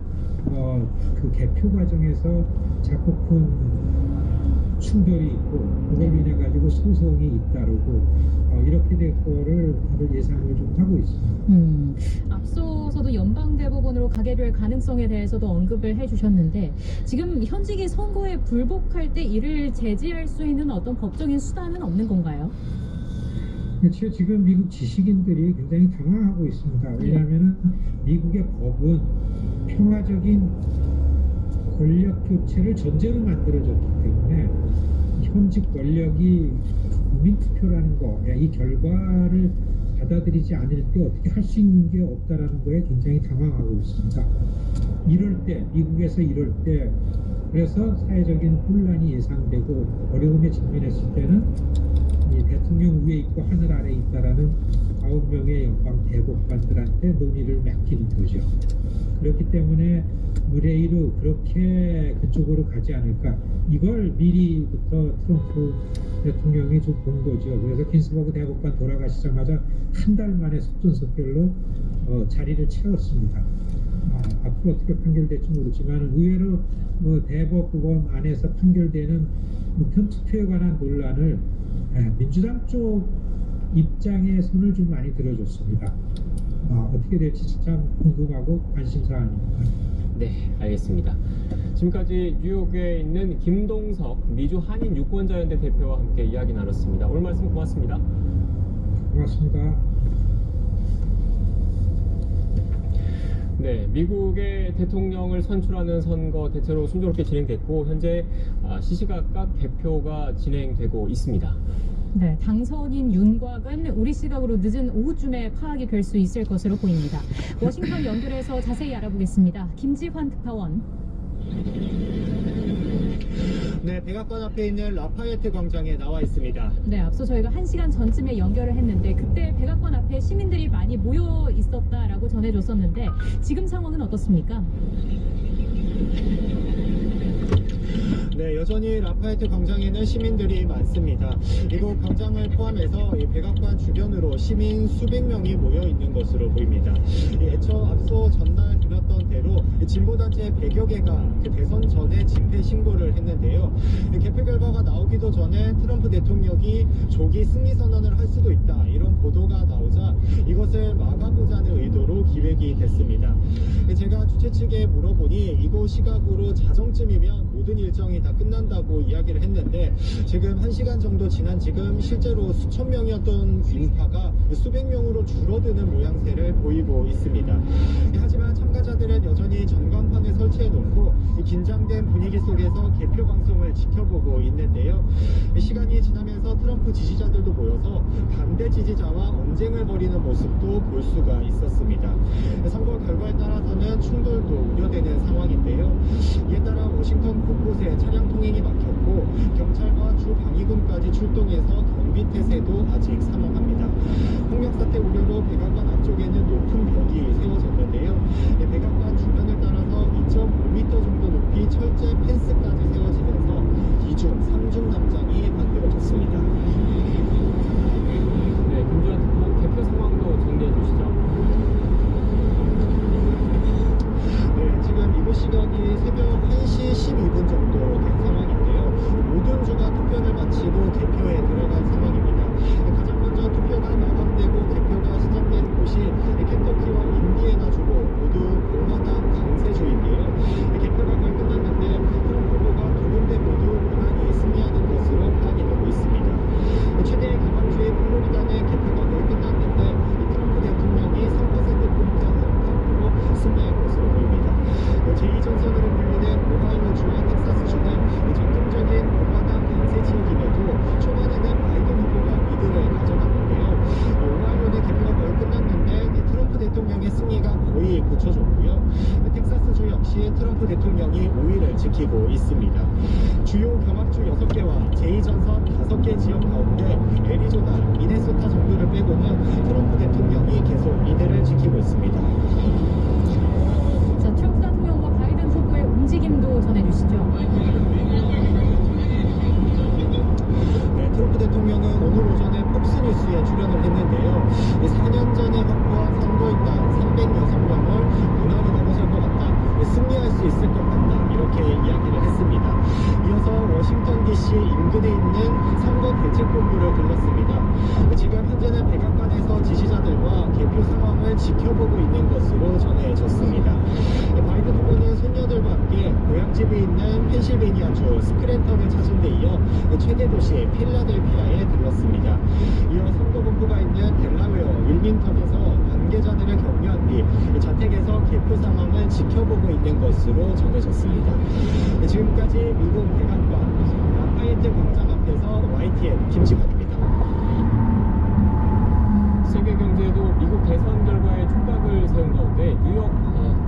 그 개표 과정에서 자꾸 큰 충돌이 있고 그걸 인해 가지고 소송이 잇따르고 이렇게 될 거를 다들 예상을 좀 하고 있습니다. 앞서서도 연방대법원으로 가게 될 가능성에 대해서도 언급을 해주셨는데 지금 현직이 선거에 불복할 때 이를 제지할 수 있는 어떤 법적인 수단은 없는 건가요? 그렇죠. 지금 미국 지식인들이 굉장히 당황하고 있습니다. 왜냐하면 미국의 법은 평화적인 권력 교체를 전제로 만들어졌기 때문에 현직 권력이 국민투표라는 거, 이 결과를 받아들이지 않을 때 어떻게 할 수 있는 게 없다라는 거에 굉장히 당황하고 있습니다. 이럴 때, 미국에서 이럴 때, 그래서 사회적인 혼란이 예상되고 어려움에 직면했을 때는 이 대통령 위에 있고 하늘 아래에 있다라는 9명의 연방 대법관들한테 논의를 맡기는 거죠. 그렇기 때문에 의뢰로 그렇게 그쪽으로 가지 않을까, 이걸 미리부터 트럼프 대통령이 좀 본 거죠. 그래서 긴스버그 대법관 돌아가시자마자 한 달 만에 속전속결로 자리를 채웠습니다. 앞으로 어떻게 판결될지 모르지만 의외로 대법원 안에서 판결되는 우편 투표에 관한 논란을 민주당 쪽 입장에 손을 좀 많이 들어줬습니다. 어떻게 될지 참 궁금하고 관심사항입니다. 네, 알겠습니다. 지금까지 뉴욕에 있는 김동석 미주 한인 유권자연대 대표와 함께 이야기 나눴습니다. 오늘 말씀 고맙습니다. 고맙습니다. 네, 미국의 대통령을 선출하는 선거 대체로 순조롭게 진행됐고 현재 시시각각 개표가 진행되고 있습니다. 네, 당선인 윤곽은 우리 시각으로 늦은 오후쯤에 파악이 될 수 있을 것으로 보입니다. 워싱턴 연결해서 자세히 알아보겠습니다. 김지환 특파원. 네, 백악관 앞에 있는 라파예트 광장에 나와 있습니다. 네, 앞서 저희가 1시간 전쯤에 연결을 했는데 그때 백악관 앞에 시민들이 많이 모여 있었다라고 전해줬었는데 지금 상황은 어떻습니까? 네, 여전히 라파예트 광장에는 시민들이 많습니다. 이곳 광장을 포함해서 이 백악관 주변으로 시민 수백 명이 모여 있는 것으로 보입니다. 애초 앞서 전날 드렸던 대로 진보단체 100여 개가 그 대선 전에 집회 신고를 했는데요. 개표 결과가 나오기도 전에 트럼프 대통령이 조기 승리 선언을 할 수도 있다, 이런 보도가 나오자 이것을 막아보자는 의도로 기획이 됐습니다. 제가 주최 측에 물어보니 이곳 시각으로 자정쯤이면 모든 일정이 다 끝난다고 이야기를 했는데 지금 1시간 정도 지난 지금 실제로 수천 명이었던 인파가 수백 명으로 줄어드는 모양새를 보이고 있습니다. 하지만 참가자들은 여전히 전광판을 설치해 놓고 긴장된 분위기 속에서 개표 방송을 지켜보고 있는데요. 시간이 지나면서 트럼프 지지자들도 모여서 반대 지지자와 언쟁을 벌이는 모습도 볼 수가 있었습니다. 선거 결과에 따라서는 충돌도 우려되는 상황인데요. 이에 따라 워싱턴 곳곳에 차량 통행이 막혔고 경찰과 주 방위군까지 출동해서 경비 태세도 아직 삼엄합니다. 폭력 사태 우려로 백악관 앞쪽에는 높은 벽이 세워졌는데요. 백악관 주변을 따라서 2.5m 정도 높이 철제 펜스까지 세워지면서 2중, 3중 남장이 만들어졌습니다. 네, 김주환 특파원 개표 상황도 정리해 주시죠. 네, 지금 이곳 시각이 새벽 1시 12분 정도 된 상황인데요. 모든 주가 투표를 마치고 개표에 들어간 상황입니다. 가장 먼저 투표가 마감되고 개표가 시작된 곳이 켄터키와 인디애나주고 모두 공화당 강세주인데요. 개표가 거의 끝났는데 트럼프 후보가 두 군데 모두 무난히 승리하는 것으로 파악이 되고 있습니다. 최대 경합주의 플로리다는 개표가 거의 끝났는데 트럼프 대통령이 3%포인트 안팎으로 승리할 것으로 보입니다. 제2전선으로 불리는 오하이오주와 텍사스주는 전통적인 공화당 강세 지역임에도 초반에는 바이든 후보가 리드를 가져갔는데요. 오하이오는 개표가 거의 끝났는데 트럼프 대통령의 승리가 거의 굳혀졌고요. 텍사스주 역시 트럼프 대통령이 5위를 지키고 있습니다. 주요 경합주 6개와 제2전선 5개 지역 가운데 애리조나, 미네소타 정도를 빼고는 트럼프 대통령이 계속 리드를 지키고 있습니다. 자, 트럼프 대통령과 바이든 후보의 움직임도 전해주시죠. 워싱턴 DC 인근에 있는 선거 대책본부를 들렀습니다. 지금 현재는 백악관에서 지지자들과 개표 상황을 지켜보고 있는 것으로 전해졌습니다. 바이든 후보는 손녀들과 함께 고향집이 있는 펜실베니아주 스크랜턴을 찾은 데 이어 최대 도시 필라델피아에 들렀습니다. 이어 선거본부가 있는 델라웨어 윌밍턴에서 관계자들을 격려한 뒤 자택에서 개표 상황을 지켜보고 있는 것으로 전해졌습니다. 지금까지 미국 백악관 라파에트 광장 앞에서 YTN 김지관입니다. 세계 경제도 미국 대선 결과에 촉각을 세운 가운데 뉴욕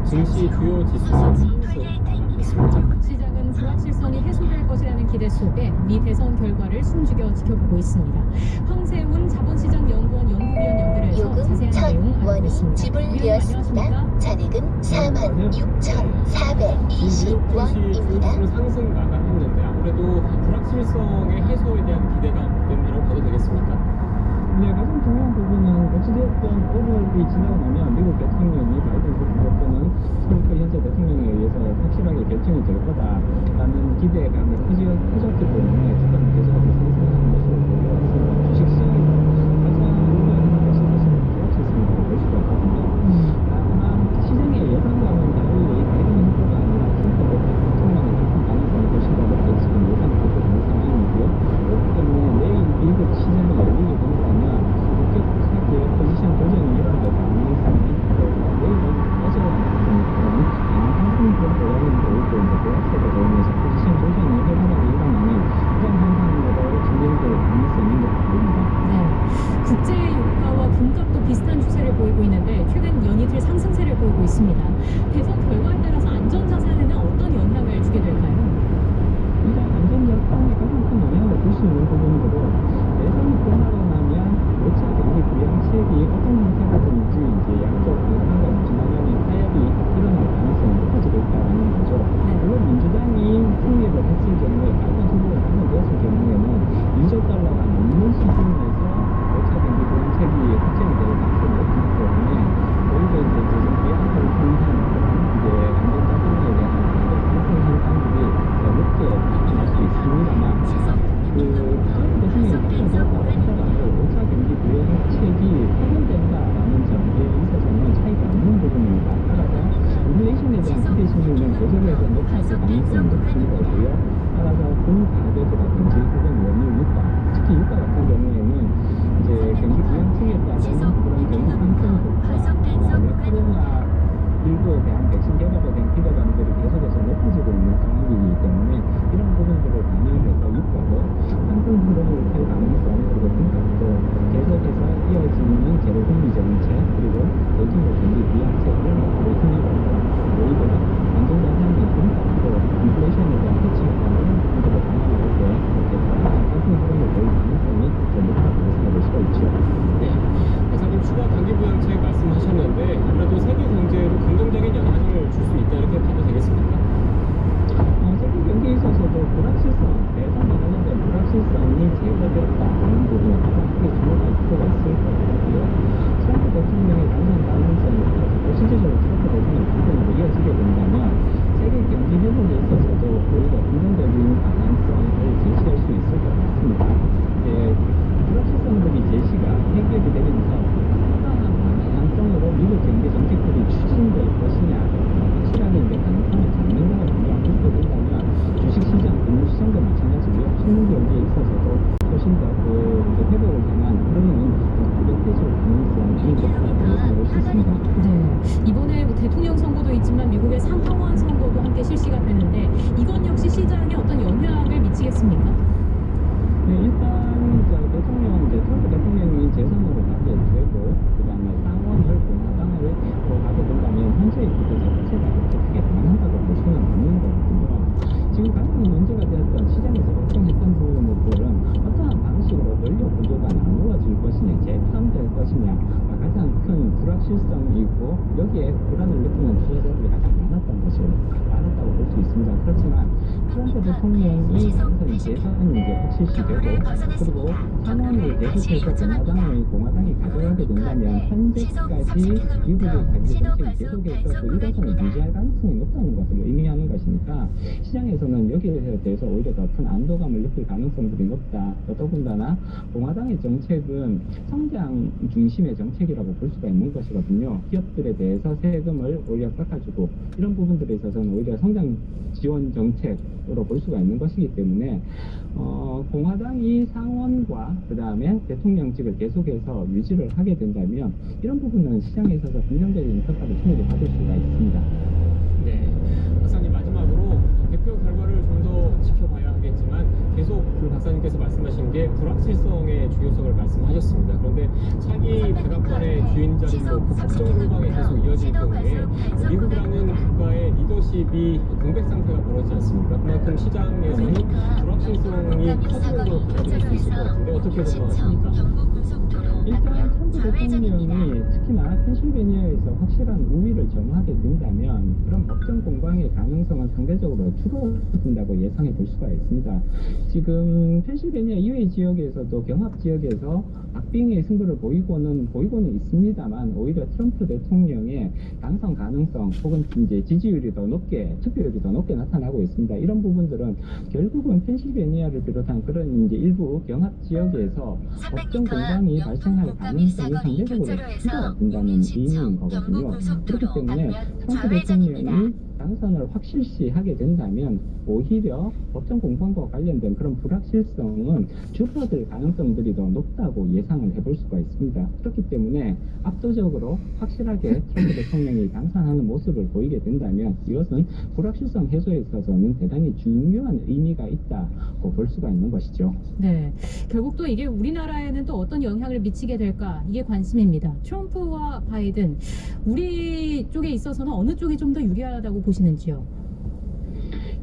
증시 주요 지수가 상승했습니다. 시장은 불확실성이 해소될 것이라는 기대 속에 미 대선 결과를 숨죽여 지켜보고 있습니다. 황세훈 자본시장연구원 연구위원 연결해서 요금 자세한 내용 1,000원이 알아보겠습니다. 지불되었습니다. 잔액은 46,420원입니다. 상승 마감했는데 아무래도 불확실성의 해소에 대한 기대가 때문이라고 봐도 되겠습니까? 네, 가장 중요한 부분은 어찌되었든 오늘이 지나고 나면 미국 대통령이 바이든 후보는 트럼프 현재 대통령에 의해서 확실하게 결정이 될 거다라는 기대감이 커졌기 때문에 주가는 계속해서 상승하는 모습을 보여왔습니다. 주식시장에서 가장 우려하는 것이 사실 불확실성이라고 볼 수가 있거든요. 다만 시장의 예상과는 달리 바이든 후보가 아니라 트럼프 대통령이 당선 가능성이 훨씬 더 높게 지금 예상되고 있는 상황이고요. 그렇기 때문에 내일 미국 시장이 열리게 된다면 급격하게 포지션 조정이 일어날 가능성이 내일은 어제와 같은 그런 강한 상승 그런 영향이 보이고 이제 대학세가 되면서 포지션 조정이 활발하게 일어나는 그런 현상으로 진행될 가능성이 높아 보입니다. 네, 국제 유가와 금값도 비슷한 추세를 보이고 있는데 최근 연이틀 상승세를 보이고 있습니다. 대선 결과에 따라서 안전자산에는 어떤 영향을 주게 될까요? 일단 안전자산에 가장 큰 영향을 줄 수 있는 부분으로 대선이 끝나고 나면 5차 경기 부양책이 어떤 형태로든지 이제 양쪽 한가 지나가면 타협이 일어날 가능성이 높아지고 있다는 거죠. 물론 민주당이 승리를 했을 경우에 바이든 후보가 당선되었을 경우에는 2조 달러가 넘는 수준에서 5차 경기 부양책이 확정이 될 가능성이 높기 때문에 오히려 이제 재정비 안을 분산 이제 안전자산에 대한 상승 현상들이 더 높게 나타날 수 있습니다만 대통령이 확정되었다고 하더라도 5차 경기 부양책이 파견된다라는 점에 있어서는 차이가 없는 부분입니다. 따라서 인플레이션에 대한 기대 심리는 계속해서 높아질 가능성이 높은 거고요. 따라서 그 가격이라든지 혹은 원유 유가, 특히 유가 같은 경우에는 이제 경기 부양책에 따른 그런 경기 상승폭과 그다음에 코로나19에 대한 백신 개발에 대한 기대감들이 계속해서 높아지고 있는 상황이기 때문에 이런 부분들을 반영해서 유가도 상승 흐름을 탈 가능성 그리고 금값도 계속해서 이어지는 제로금리 정책 그리고 대규모 경기 부양책 이런 것들을 힘입어서 오히려 안전자산의 금값도 인플레이션에 대한 해칭이라는 부분들을 반영할 때 이렇게 상승 흐름을 보일 가능성이 더 높다고 생각할 수가 있죠. 네, 박사님 추가 단기 부양책 말씀하셨는데 아무래도 세계 경제에도 긍정적인 영향을 줄 수 있다 이렇게 봐도 되겠습니까? 세계 경기에 있어서도 불확실성, 대선에 관련된 불확실성이 제거되었다는 부분에 가장 크게 주목할 필요가 있을 것 같고요. 트럼프 대통령의 당선 가능성이 실질적으로 트럼프 대통령 당선으로 이어지게 된다면 세계 경기 회복에 있어서도 오히려 긍정적인 방향성을 제시할 수 있을 것 같습니다. 불확실성들이 제시가 해결이 되면서 어떠한 방향성으로 미국 경제 정책들이 추진될 것이냐 확실하게 이제 가능성을 잡는 거거든요. 그렇게 된다면 주식시장, 금융시장도 마찬가지고요. 신흥경제에 있어서도 훨씬 더 회복을 향한 흐름은 뚜렷해질 가능성이 높다고 예상을 할 수 있습니다. 네, 이번에 대통령 선거도 있지만 미국의 상하원 선거도 함께 실시가 되는데 이건 역시 시장에 어떤 영향을 미치겠습니까? 네, 일단 트럼프 대통령이 재선으로 가게 되고 그다음에 상원을 공화당을 가게 된다면 현재의 구도 자체가 그렇게 크게 변한다고 볼 수는 없는 거거든요. 지금 가장 문제가 되었던 시장에서 걱정했던 부분들은 어떠한 방식으로 권력 구조가 나누어질 것이냐, 재편될 것이냐가 가장 큰 불확실성이고 여기에 불안을 느끼는 투자자들이 가장 많았던 많았다고 볼 수 있습니다. 그렇지만 트럼프 대통령이 당선이 돼서는 이제 확실시되고 그리고 상원을 계속해서 공화당이 가져가게 된다면 현재까지 미국의 경제 정책이 계속해서 그 일관성을 유지할 가능성이 높다는 것을 의미하는 것이니까 시장에서는 여기에 대해서 오히려 더 큰 안도감을 느낄 가능성들이 높다. 더군다나 공화당의 정책은 성장 중심의 정책이라고 볼 수가 있는 것이거든요. 기업들에 대해서 세금을 오히려 깎아주고 이런 부분들에 있어서는 오히려 성장 지원 정책으로 볼 수가 있는 것이기 때문에 공화당이 상원과 그 다음에 대통령직을 계속해서 유지를 하게 된다면 이런 부분은 시장에 있어서 긍정적인 평가를 충분히 받을 수가 있습니다. 네, 박사님 마지막으로 개표 결과를 좀 더 지켜봐야 하겠지만 계속 그 박사님께서 말씀하신 게 불확실성의 중요성을 말씀하셨습니다. 그런데 차기 백악관의 주인 자리로 그 국정 공방이 계속 이어질 경우에 미국이라는 국가의 리더십이 공백 상태가 벌어지지 않습니까? 그만큼 시장에서는 불확실성이 커지는 걸로 받아들일 수 있을 것 같은데 어떻게 전망하십니까? 일단 트럼프 대통령이 특히나 펜실베니아에서 확실한 우위를 점하게 된다면 그런 법정 공방의 가능성은 상대적으로 줄어든다고 예상해 볼 수가 있습니다. 지금 펜실베니아 이외의 지역에서도 경합 지역에서 박빙의 승부를 보이고는 있습니다만 오히려 트럼프 대통령의 당선 가능성 혹은 이제 지지율이 더 높게 투표율이 더 높게 나타나고 있습니다. 이런 부분들은 결국은 펜실베니아를 비롯한 그런 이제 일부 경합 지역에서 법정 공방이 발생할 가능성이 상대적으로 줄어든다는 의미인 거거든요. 그렇기 때문에 트럼프 대통령이 당선을 확실시하게 된다면 오히려 법정 공방과 관련된 그런 불확실성은 줄어들 가능성들이 더 높다고 예상을 해볼 수가 있습니다. 그렇기 때문에 압도적으로 확실하게 트럼프 대통령이 당선하는 모습을 보이게 된다면 이것은 불확실성 해소에 있어서는 대단히 중요한 의미가 있다고 볼 수가 있는 것이죠. 네, 결국 또 이게 우리나라에는 또 어떤 영향을 미치게 될까 이게 관심입니다. 트럼프와 바이든 우리 쪽에 있어서는 어느 쪽이 좀 더 유리하다고 보시는지요?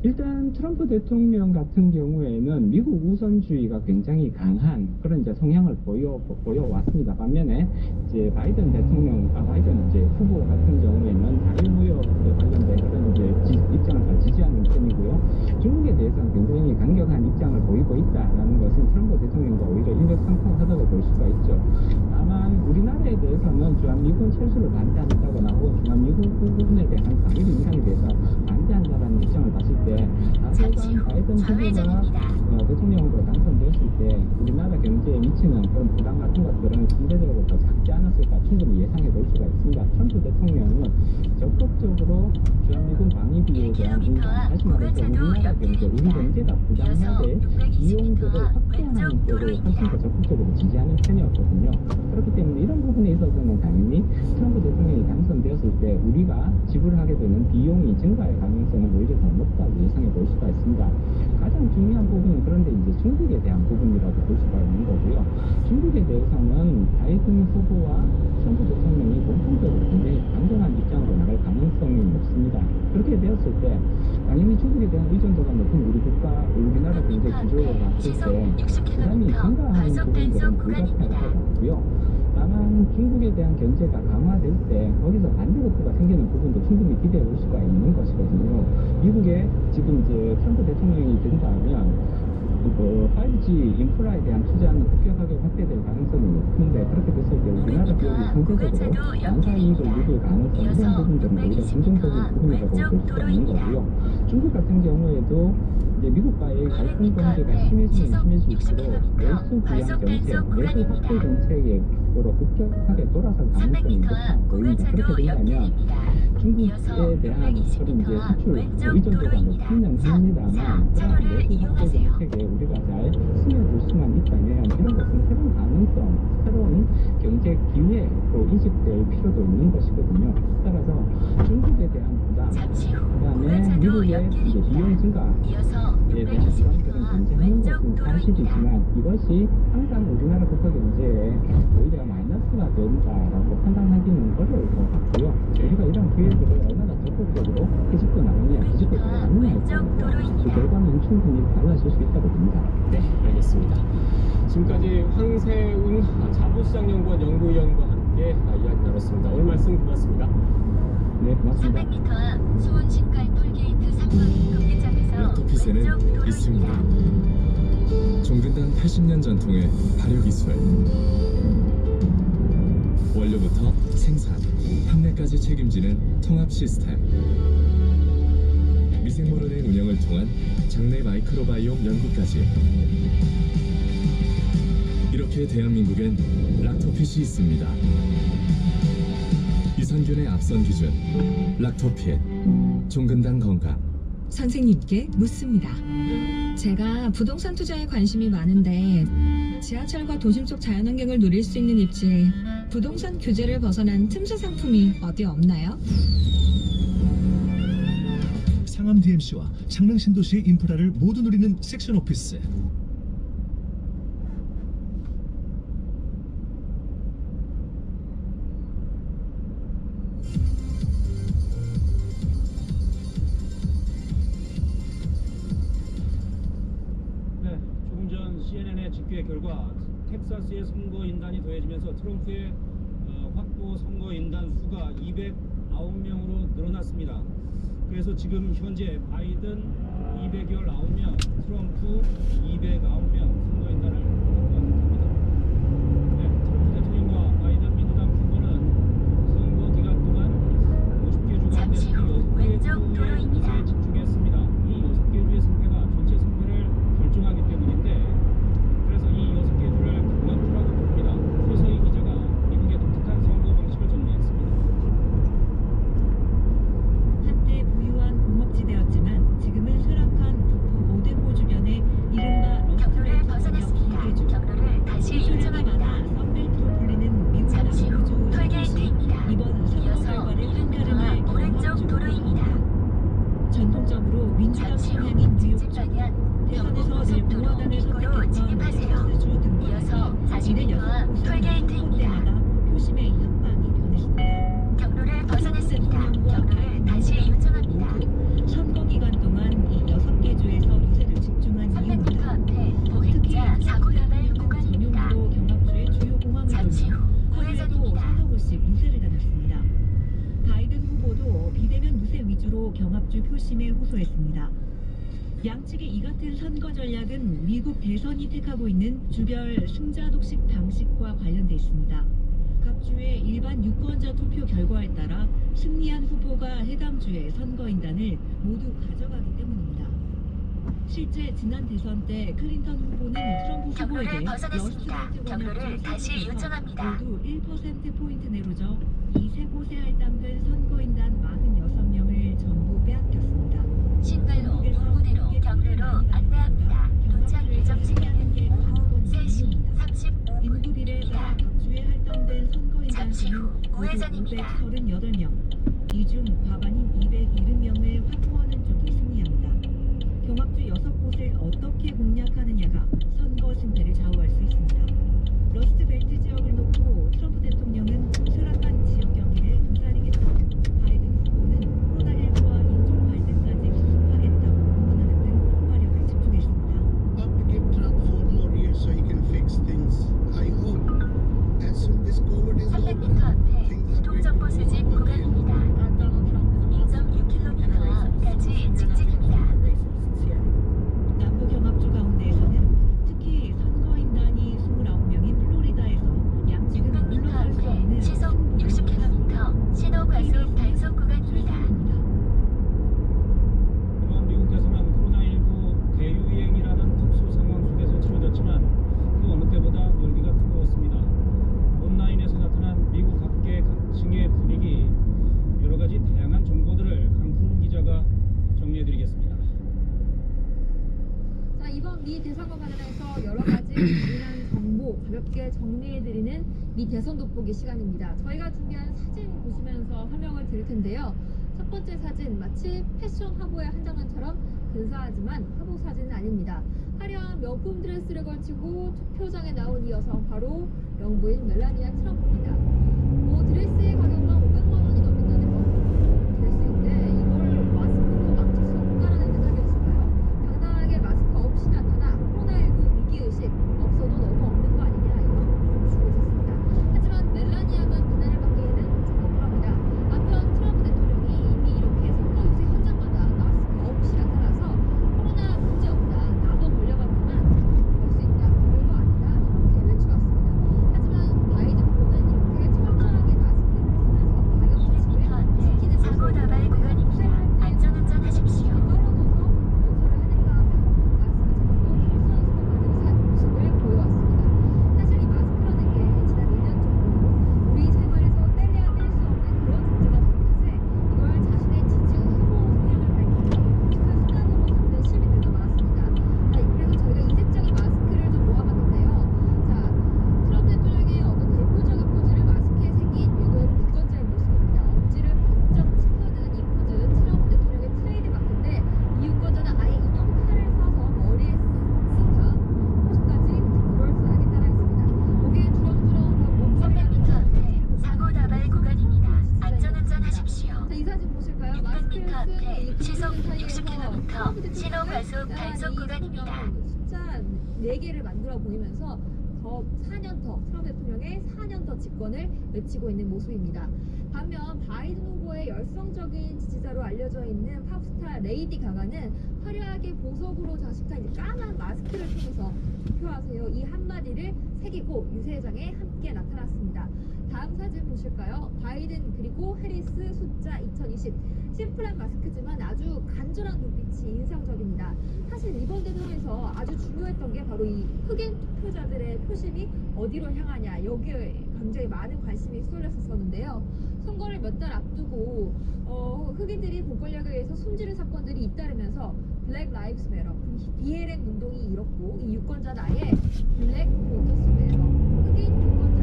일단 트럼프 대통령 같은 경우에는 미국 우선주의가 굉장히 강한 그런 이제 성향을 보여왔습니다. 반면에 이제 바이든 이제 후보 같은 경우에는 자유무역에 관련된 그런 이제 입장을 다 지지하는 편이고요. 중국에 대해서는 굉장히 강력한 입장을 보이고 있다라는 것은 트럼프 대통령과 오히려 일맥상통하다고 볼 수가 있죠. 다만 우리나라에 대해서는 주한미군 철수를 반대한다거나 혹은 주한미군 부분에 대한 강일 인상에 대해서 반대한다라는 입장을 봤을 때 당분간 바이든 후보가 대통령으로 당선되었을 때 우리나라 경제에 미치는 그런 부담 같은 것들은 상대적으로 더 작지 않았을까 충분히 예상해 볼 수가 있습니다. 트럼프 대통령은 적극적으로 주한미군 방위 비용에 대한 인상, 다시 말해서 우리나라 경제, 우리 경제가 부담해야 될 비용들을 확대하는 쪽을 훨씬 더 적극적으로 지지하는 편이었거든요. 그렇기 때문에 이런 부분에 있어서는 당연히 트럼프 대통령이 당선되었을 때 우리가 지불하게 되는 비용이 증가할 가능성은 오히려 더 높다고 예상해 볼 수가 있습니다. 가장 중요한 부분은 그런데 이제 중국에 대한 부분이라고 볼 수가 있는 거고요. 중국에 대해서는 바이든 후보와 트럼프 대통령이 공통적으로 굉장히 강경한 입장으로 나갈 가능성이 높습니다. 그렇게 되었을 때 당연히 중국에 대한 의존도가 높은 우리나라 경제 구조를 봤을 때 부담이 증가하는 부분들은 불가피할 것 같고요. 다만 중국에 대한 견제가 강화될 때 거기서 반대급부가 생기는 부분도 충분히 기대해 볼 수가 있는 것이거든요. 미국에 지금 이제 트럼프 대통령이 된다면 5G 인프라에 대한 투자는 급격하게 확대될 가능성이 높은데 그렇게 됐을 때 우리나라 기업이 상대적으로 양사 이익을 누릴 가능성 이런 부분들은 오히려 긍정적인 부분이라고 볼 수가 있는 거고요. 중국 같은 경우에도 이제 미국과의 갈등 관계가 심해질수록 내수 부양 정책, 내수 확대 정책으로 급격하게 돌아설 가능성이 높아 보입니다. 그렇게 된다면 중국에 대한 그런 이제 수출 의존도가 높기는 합니다만 그런 내수 확대 정책에 우리가 잘 스며들 수만 있다면 이런 것은 새로운 가능성, 새로운 경제 기회로 인식될 필요도 있는 것이거든요. 따라서 중국에 대한 부담, 그 다음에 미국의 이제 비용 증가에 대한 부담들은 존재하는 것은 사실이지만 이것이 항상 우리나라 국가 경제에 오히려 마이너스가 된다라고 판단하기는 어려울 것 같고요. 우리가 이런 기회들을 얼마나 적극적으로 뒤집고 나오느냐, 뒤집고 나가느냐에 따라서 그 결과는 충분히 달라질 수 있다고 봅니다. 네, 알겠습니다. 지금까지 황세운 자부시장연구원 연구위원과 함께 이야기 나눴습니다. 오늘 말씀 고맙습니다. 네, 고맙습니다. 300m 앞 수원 신갈 톨게이트 3번 금리장에서 락토핏에는 있습니다. 종근당 80년 전통의 발효기술. 원료부터 생산, 판매까지 책임지는 통합 시스템. 미생물원의 운영을 통한 장내 마이크로바이옴 연구까지. 이렇게 대한민국엔 락토핏이 있습니다. 유산균의 앞선 기준 락토핏. 종근당 건강. 선생님께 묻습니다. 제가 부동산 투자에 관심이 많은데 지하철과 도심 속 자연환경을 누릴 수 있는 입지에 부동산 규제를 벗어난 틈새 상품이 어디 없나요? 상암 DMC와 창릉 신도시의 인프라를 모두 누리는 섹션 오피스. 네, 조금 전 CNN의 집계 결과 텍사스의 선거 인단이 더해지면서 트럼프의 확보 선거 인단 수가 209명으로 늘어났습니다. 그래서 지금 현재 바이든 219명, 트럼프 209명 선거 인단을 확보한 상태입니다. 네, 트럼프 대통령과 바이든 민주당 후보는 선거 기간 동안 50개 주 가운데 잠시 후 6개 왼쪽 주의 도로입니다. 승리에 집중했습니다. 이 6개 주의 승패가 전체 승패를 결정하기 때문인데, 그래서 이 6개 주를 강력주라고 부릅니다. 최서희 기자가 미국의 독특한 선거 방식을 정리했습니다. 한때 부유한 공업지대였지만 지금은 쇠락한 북부 오데호 주변의 이른바 경로를 러스트벨트 벗어났습니다. 기계주. 경로를 다시 소재가 많아 요청합니다. 썬벨트로 불리는 미국 잠시 후 남부주 서부시. 톨게이트입니다. 이번 선거 이어서 결과를 200m 한가름할 앞 오른쪽 도로입니다. 전통적으로 민주당 잠시 후 성향인 뉴욕 직진 방향 대선에서 늘 경부고속도로 공화당을 입구로 선택했던 진입하세요. 텍사스주 등등 이어서 40m 이들 앞 6곳은 선거 톨게이트입니다. 때마다 표심의 향방이 변했습니다. 경로를 벗어났습니다. 경로를 다시 요청합니다. 모두 선거 기간 동안 이 6개 주에서 유세를 집중한 300m 이유입니다. 앞에 특히 보행자 사고 나발 구간입니다. 전용도로 경합주의 주요 공항을 잠시 돌며 후 하루에도 우회전입니다. 서너 곳씩 유세를 다녔습니다. 바이든 후보도 비대면 유세 위주로 경합주 표심에 호소했습니다. 양측의 이 같은 선거 전략은 미국 대선이 택하고 있는 주별 승자 독식 방식과 관련돼 있습니다. 각 주의 일반 유권자 투표 결과에 따라 승리한 후보가 해당 주의 선거인단을 모두 가져가기 때문입니다. 실제 지난 대선 때 클린턴 후보는 트럼프 경로를 후보에게 벗어났습니다. 러스트벨트 경로를 권역주 다시 3곳에서 요청합니다. 모두 1%포인트 내로 져 이 세 곳에 할당된 선거인단 46명을 전부 빼앗겼습니다. 신갈로 동부대로 경로로 안내합니다. 도착 예정 시간은 오후 3시 인구 비례에 따라 35분입니다. 각 주에 할당된 선거인단 잠시 수는 후 모두 우회전입니다. 538명, 이 중 과반인 270명을 확보하는 쪽이 승리합니다. 경합주 6곳을 어떻게 공략하느냐가 선거 승패를 좌우할 수 있습니다. 러스트벨트 지역을 놓고 트럼프 대통령은 쇠락한 지역 경기를 도사리겠다. 바이든 후보는 코로나19와 인종 갈등까지 수습하겠다고 공언하는 등 화력을 집중했습니다. But to give Trump 4 more years so he can fix things. I hope as soon as COVID is 300m over, 앞에 things are going to 교통정보 go 수집 again. 구간입니다. 2.6km 앞까지 직진입니다. 남부 경합주 가운데에서는 특히 선거인단이 29명인 플로리다에서 양측은 600m 물러설 수 앞에 없는 시속 60km 신호 과속 단속 구간입니다. 이번 미국 대선은 코로나19 대유행이라는 특수 상황 속에서 치러졌지만 그 어느 때보다 열기가 뜨거웠습니다. 온라인에서 나타난 미국 각계 각층의 분위기, 여러 가지 다양한 정보들을 강훈 기자가 정리해드리겠습니다. 자, 이번 미 대선과 관련해서 여러 가지 다양한 정보 가볍게 정리해드리는 미 대선 돋보기 시간입니다. 저희가 준비한 사진 보시면서 설명을 드릴 텐데요. 첫 번째 사진, 마치 패션 화보의 한 장면처럼 근사하지만 화보 사진은 아닙니다. 화려한 명품 드레스를 걸치고 투표장에 나온 이 여성, 바로 영부인 멜라니아 트럼프입니다. 드레스의 가격은 500만 원이 넘는다는 명품 드레스인데 이걸 마스크로 막칠 수 없다라는 생각이 있을까요? 당당하게 마스크 없이 나타나 코로나19 위기의식 없어도 너무 없는 거 아니냐, 이런 물음을 주고 있었습니다. 하지만 멜라니아만 비난을 받기에는 좀 억울합니다. 한편 트럼프 대통령은 4개를 만들어 보이면서 더 4년 더 트럼프 대통령의 4년 더 집권을 외치고 있는 모습입니다. 반면 바이든 후보의 열성적인 지지자로 알려져 있는 팝스타 레이디 가가는 화려하게 보석으로 장식한 이제 까만 마스크를 통해서 투표하세요 이 한마디를 새기고 유세장에 함께 나타났습니다. 다음 사진 보실까요? 바이든 그리고 해리스 숫자 2020 심플한 마스크지만 아주 간절한 눈빛이 인상적입니다. 사실 이번 대선에서 아주 중요했던 게 바로 이 흑인 투표자들의 표심이 어디로 향하냐 여기에 굉장히 많은 관심이 쏠렸었는데요. 선거를 몇 달 앞두고 흑인들이 공권력에 의해서 숨지는 사건들이 잇따르면서 블랙 라이브스 매러 BLM 운동이 일었고 이 유권자는 아예 블랙 보터스 매러 흑인 유권자